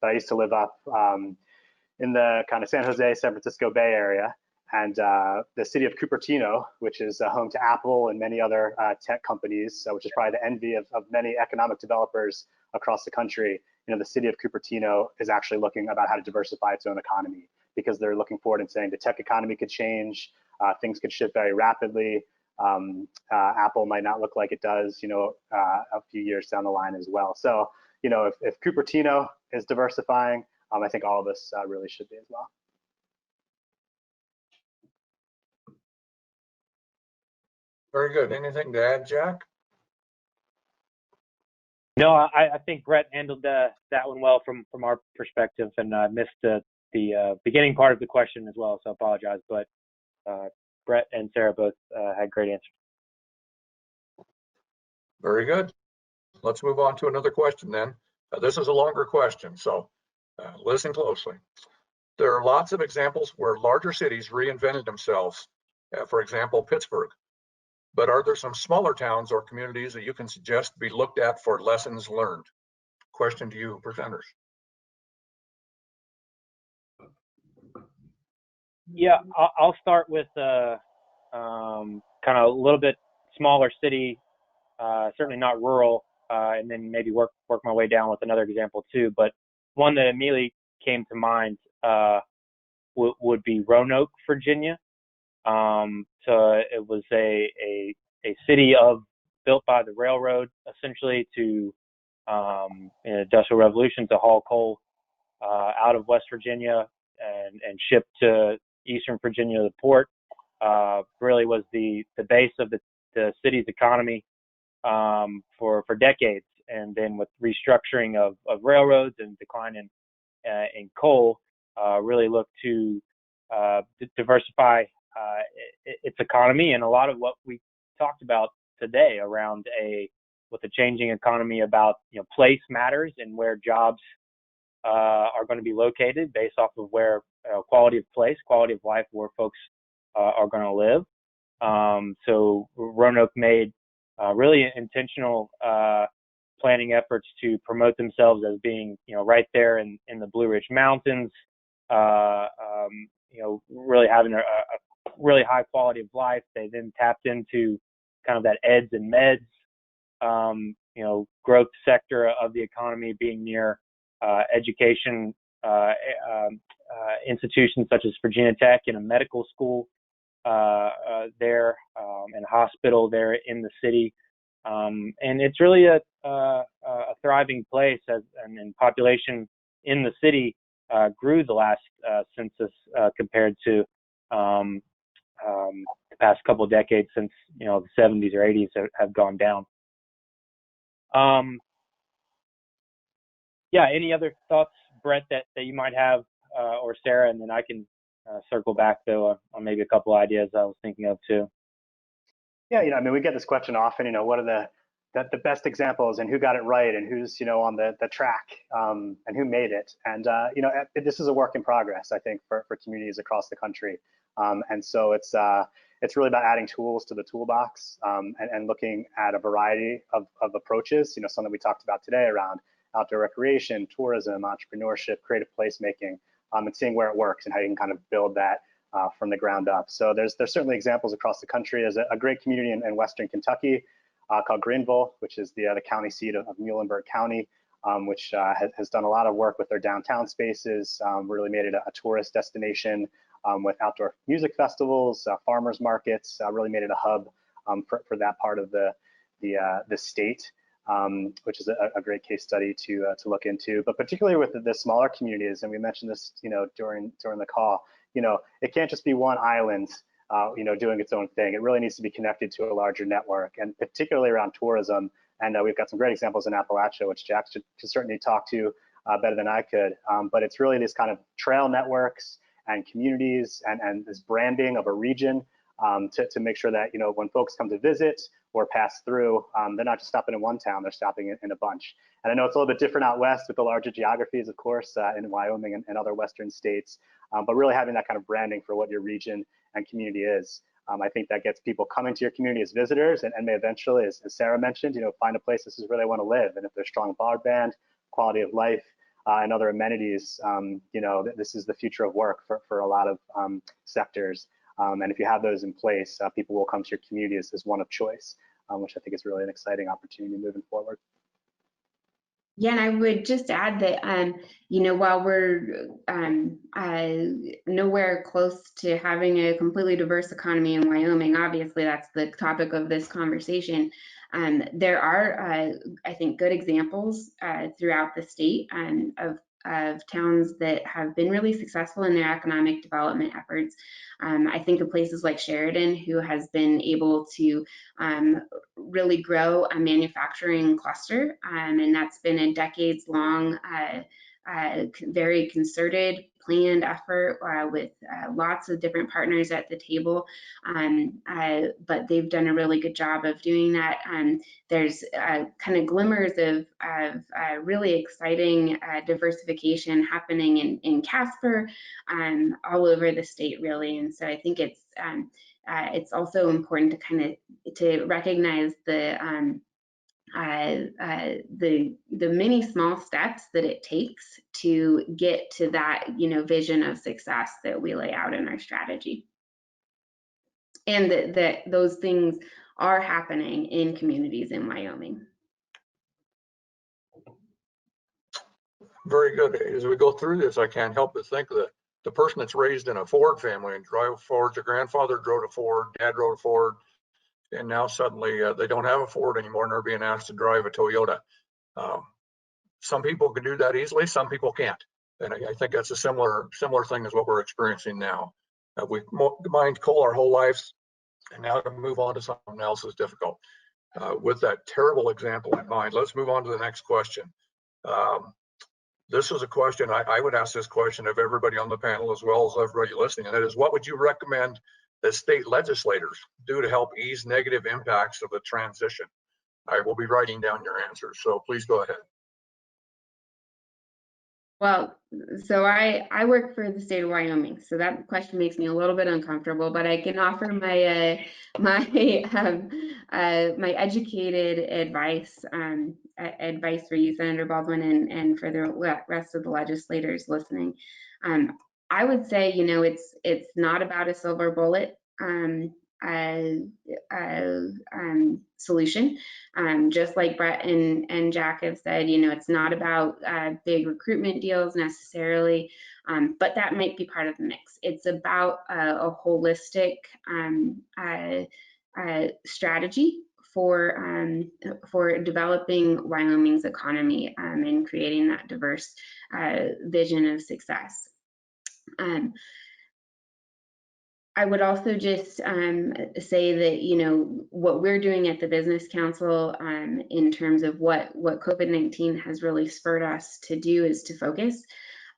but I used to live up in the kind of San Jose, San Francisco Bay Area. And the city of Cupertino, which is home to Apple and many other tech companies, which is probably the envy of many economic developers across the country. You know, the city of Cupertino is actually looking about how to diversify its own economy, because they're looking forward and saying the tech economy could change, things could shift very rapidly. Apple might not look like it does, you know, a few years down the line as well. So, you know, if Cupertino is diversifying, I think all of us really should be as well. Very good. Anything to add, Jack? No, I think Brett handled that one well from our perspective, and I missed the beginning part of the question as well, so I apologize. But Brett and Sarah both had great answers. Very good. Let's move on to another question then. This is a longer question, so listen closely. There are lots of examples where larger cities reinvented themselves, for example, Pittsburgh. But are there some smaller towns or communities that you can suggest be looked at for lessons learned? Question to you, presenters. Yeah, I'll start with kind of a little bit smaller city, certainly not rural, and then maybe work my way down with another example too. But one that immediately came to mind would be Roanoke, Virginia. So it was a city built by the railroad essentially to Industrial Revolution to haul coal out of West Virginia and shipped to Eastern Virginia, the port. Really was the base of the city's economy for decades. And then with restructuring of railroads and decline in coal, really looked to diversify its economy. And a lot of what we talked about today around with the changing economy about place matters and where jobs are going to be located based off of where quality of place, quality of life, where folks are going to live. So Roanoke made really intentional planning efforts to promote themselves as being right there in the Blue Ridge Mountains, really having a really high quality of life. They then tapped into kind of that eds and meds, growth sector of the economy, being near education institutions such as Virginia Tech and a medical school there, and a hospital there in the city. And it's really a thriving place, and population in the city grew the last census compared to the past couple of decades since the 70s or 80s have gone down. Yeah, any other thoughts, Brett, that you might have, or Sarah, and then I can circle back though on maybe a couple ideas I was thinking of too. Yeah, I mean, we get this question often. What are the best examples, and who got it right, and who's on the track, and who made it. And this is a work in progress, I think, for communities across the country. And so it's really about adding tools to the toolbox, and looking at a variety of approaches. Something we talked about today around outdoor recreation, tourism, entrepreneurship, creative placemaking, and seeing where it works and how you can kind of build that from the ground up. So there's certainly examples across the country. There's a great community in Western Kentucky called Greenville, which is the county seat of Muhlenberg County, which has done a lot of work with their downtown spaces, really made it a tourist destination with outdoor music festivals, farmers markets, really made it a hub for that part of the state. Which is a great case study to look into, but particularly with the smaller communities, and we mentioned this, during the call. It can't just be one island, doing its own thing. It really needs to be connected to a larger network, and particularly around tourism. And we've got some great examples in Appalachia, which Jack should certainly talk to better than I could. But it's really this kind of trail networks and communities and this branding of a region to make sure that when folks come to visit or pass through, they're not just stopping in one town, they're stopping in a bunch. And I know it's a little bit different out west with the larger geographies, of course, in Wyoming and other western states, but really having that kind of branding for what your region and community is. I think that gets people coming to your community as visitors, and may eventually, as Sarah mentioned, find a place this is where they want to live. And if there's strong broadband, quality of life, and other amenities, this is the future of work for a lot of sectors. And if you have those in place, people will come to your community as one of choice, which I think is really an exciting opportunity moving forward. Yeah, and I would just add that, while we're nowhere close to having a completely diverse economy in Wyoming, obviously that's the topic of this conversation. There are, I think, good examples throughout the state of towns that have been really successful in their economic development efforts. I think of places like Sheridan, who has been able to really grow a manufacturing cluster, and that's been a decades-long, very concerted planned effort with lots of different partners at the table, but they've done a really good job of doing that. There's kind of glimmers of really exciting diversification happening in Casper, all over the state, really. And so I think it's also important to kind of recognize the many small steps that it takes to get to that, vision of success that we lay out in our strategy, and that those things are happening in communities in Wyoming. Very good. As we go through this, I can't help but think that the person that's raised in a Ford family and drove Fords, their grandfather drove a Ford, dad drove a Ford, and now suddenly they don't have a Ford anymore and they're being asked to drive a Toyota. Some people can do that easily, some people can't. And I think that's a similar thing as what we're experiencing now. We've mined coal our whole lives, and now to move on to something else is difficult. With that terrible example in mind, let's move on to the next question. This is a question, I would ask this question of everybody on the panel as well as everybody listening, and that is, what would you recommend that state legislators do to help ease negative impacts of the transition? I will be writing down your answers, so please go ahead. Well, so I work for the state of Wyoming, so that question makes me a little bit uncomfortable, but I can offer my my educated advice for you, Senator Baldwin, and for the rest of the legislators listening. I would say, it's not about a silver bullet solution. Just like Bret and Jack have said, it's not about big recruitment deals necessarily, but that might be part of the mix. It's about a holistic strategy for developing Wyoming's economy and creating that diverse vision of success. I would also just say that, what we're doing at the Business Council in terms of what COVID-19 has really spurred us to do is to focus.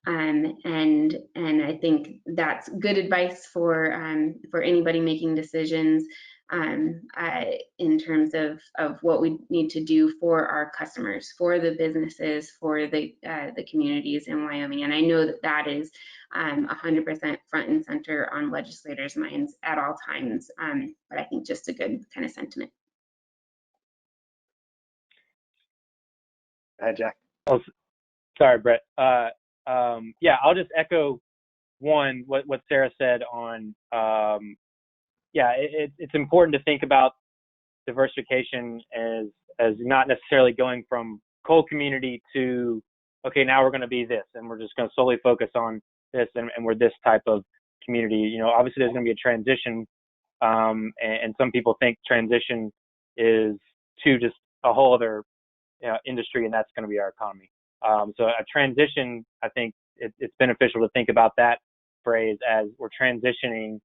And I think that's good advice for anybody making decisions in terms of what we need to do for our customers, for the businesses, for the communities in Wyoming. And I know that is 100% front and center on legislators' minds at all times. But I think just a good kind of sentiment. Go ahead, Jack. Oh, sorry, Brett. Yeah, I'll just echo what Sarah said on. Yeah, it's important to think about diversification as not necessarily going from coal community to, okay, now we're going to be this, and we're just going to solely focus on this, and we're this type of community. Obviously there's going to be a transition, and some people think transition is to just a whole other industry, and that's going to be our economy. So a transition, I think it's beneficial to think about that phrase as we're transitioning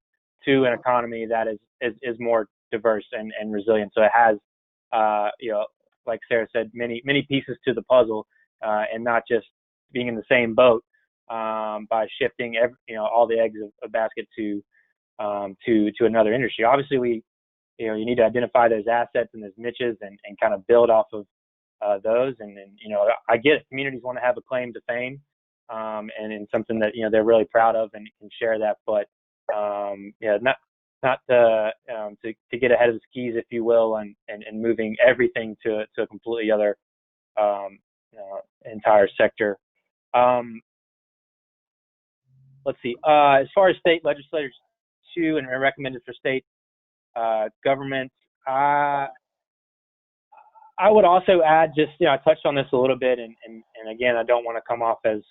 to an economy that is more diverse and resilient. So it has, like Sarah said, many pieces to the puzzle, and not just being in the same boat by shifting all the eggs of a basket to another industry. Obviously, you need to identify those assets and those niches and kind of build off of those. And then, I get it. Communities want to have a claim to fame, and in something that they're really proud of and can share that. But not to get ahead of the skis, if you will, and moving everything to a completely other entire sector. Let's see. As far as state legislators too, and recommended for state government, I would also add, just I touched on this a little bit, and again, I don't want to come off as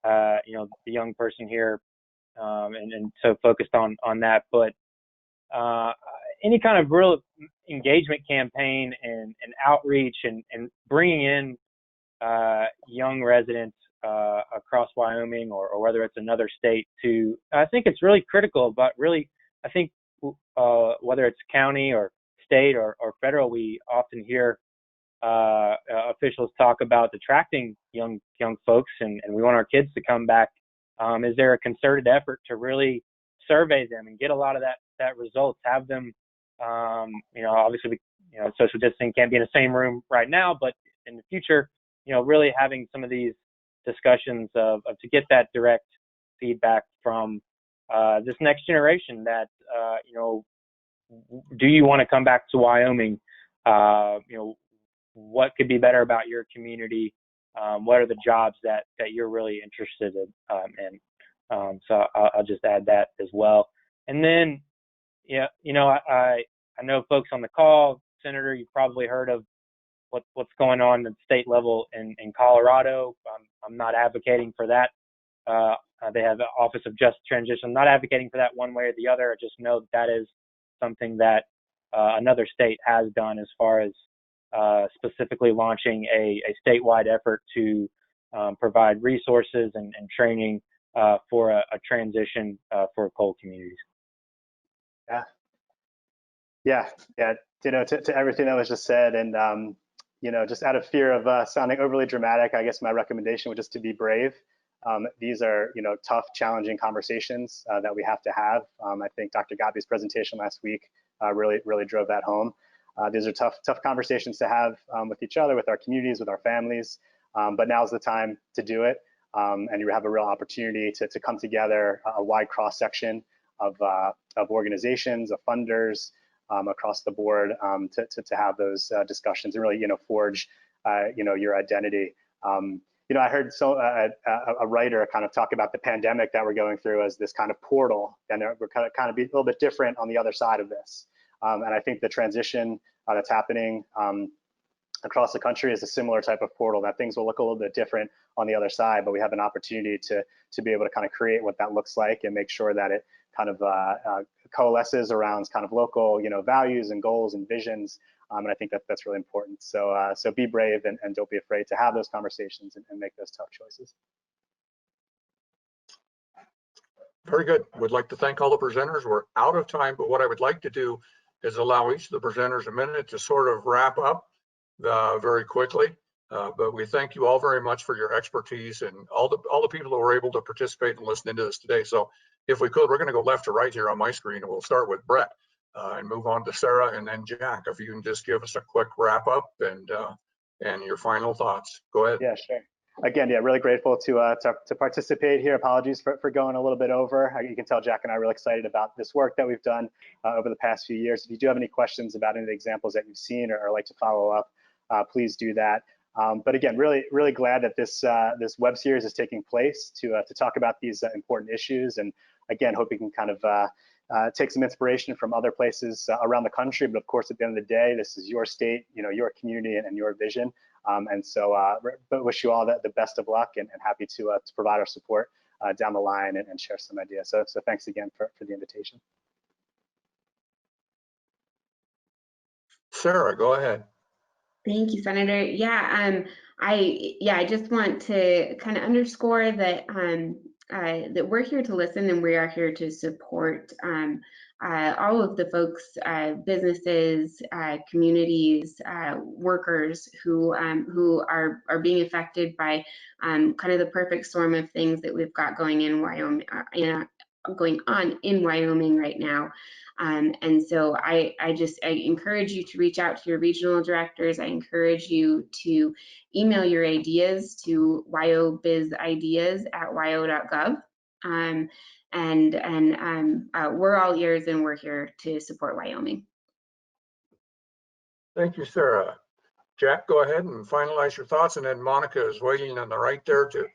the young person here, and so focused on that, but any kind of real engagement campaign and outreach and bringing in young residents across Wyoming or whether it's another state I think it's really critical. But really, I think whether it's county or state or federal, we often hear officials talk about attracting young folks, and we want our kids to come back Is there a concerted effort to really survey them and get a lot of that results, have them, obviously, social distancing can't be in the same room right now, but in the future, really having some of these discussions of to get that direct feedback from this next generation that, do you want to come back to Wyoming? What could be better about your community? What are the jobs that you're really interested in? So I'll just add that as well. And then, I know folks on the call, Senator, you've probably heard of what's going on at the state level in Colorado. I'm not advocating for that. They have the Office of Just Transition. I'm not advocating for that one way or the other. I just know that is something that another state has done as far as specifically launching a statewide effort to provide resources and training for a transition for coal communities. Yeah. To everything that was just said, and just out of fear of sounding overly dramatic, I guess my recommendation would just to be brave. These are tough, challenging conversations that we have to have. I think Dr. Gabi's presentation last week really drove that home. These are tough conversations to have with each other, with our communities, with our families. But now's the time to do it, and you have a real opportunity to come together, a wide cross section of organizations, of funders across the board, to have those discussions and really forge your identity. I heard a writer kind of talk about the pandemic that we're going through as this kind of portal, and we're kind of be a little bit different on the other side of this. And I think the transition that's happening across the country is a similar type of portal, that things will look a little bit different on the other side, but we have an opportunity to be able to kind of create what that looks like and make sure that it kind of coalesces around kind of local values and goals and visions. And I think that's really important. So be brave and don't be afraid to have those conversations and make those tough choices. Very good. Would like to thank all the presenters. We're out of time, but what I would like to do is allow each of the presenters a minute to sort of wrap up very quickly. But we thank you all very much for your expertise and all the people who were able to participate and listen into this today. So if we could, we're going to go left to right here on my screen, and we'll start with Brett and move on to Sarah and then Jack. If you can just give us a quick wrap up and your final thoughts. Go ahead. Yeah, sure. Again, really grateful to participate here. Apologies for going a little bit over. You can tell Jack and I are really excited about this work that we've done over the past few years. If you do have any questions about any of the examples that you've seen or like to follow up, please do that. But again, really glad that this web series is taking place to talk about these important issues. And again, hope you can kind of take some inspiration from other places around the country. But of course, at the end of the day, this is your state, your community and your vision. And so wish you all the best of luck and happy to provide our support down the line and share some ideas. So thanks again for the invitation. Sarah, go ahead. Thank you, Senator. Yeah, I just want to kind of underscore that that we're here to listen and we are here to support all of the folks, businesses, communities, workers who are being affected by kind of the perfect storm of things that we've got going in Wyoming, going on in Wyoming right now. And so I encourage you to reach out to your regional directors. I encourage you to email your ideas to wyobisideas@wyo.gov. We're all ears and we're here to support Wyoming. Thank you, Sarah. Jack, go ahead and finalize your thoughts, and then Monica is waiting on the right there to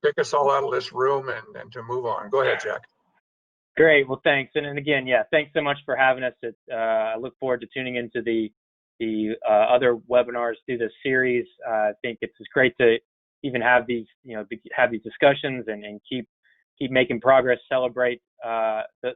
pick us all out of this room and to move on. Go ahead, Jack. Great. Well, thanks. And again, thanks so much for having us. I look forward to tuning into the other webinars through this series. I think it's great to even have these, have these discussions and keep making progress, celebrate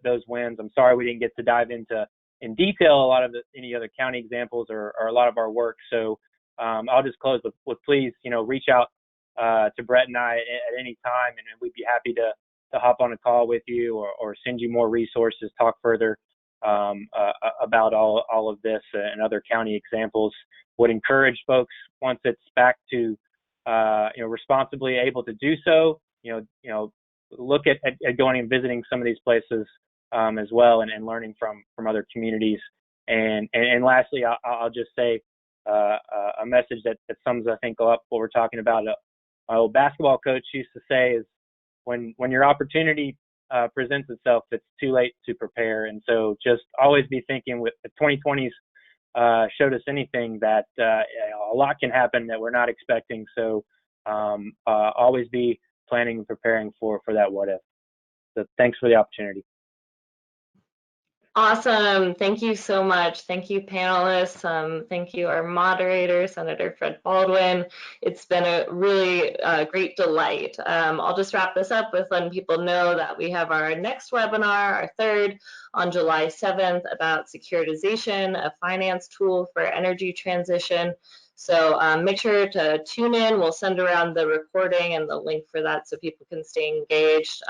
those wins. I'm sorry we didn't get to dive into in detail a lot of any other county examples or a lot of our work. So I'll just close with please, reach out to Brett and I at any time, and we'd be happy to hop on a call with you or send you more resources, talk further about all of this and other county examples. Would encourage folks, once it's back to responsibly able to do so, look at going and visiting some of these places as well, and learning from other communities. And lastly, I'll just say a message that sums, I think, up what we're talking about. My old basketball coach used to say is, when your opportunity presents itself, it's too late to prepare. And so just always be thinking, with the 2020s showed us anything, that a lot can happen that we're not expecting. So always be planning and preparing for that what if. So thanks for the opportunity. Awesome. Thank you so much. Thank you, panelists. Thank you, our moderator, Senator Fred Baldwin. It's been a really great delight. I'll just wrap this up with letting people know that we have our next webinar, our third, on July 7th, about securitization, a finance tool for energy transition. So make sure to tune in. We'll send around the recording and the link for that so people can stay engaged.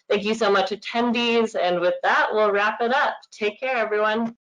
Thank you so much, attendees. And with that, we'll wrap it up. Take care, everyone.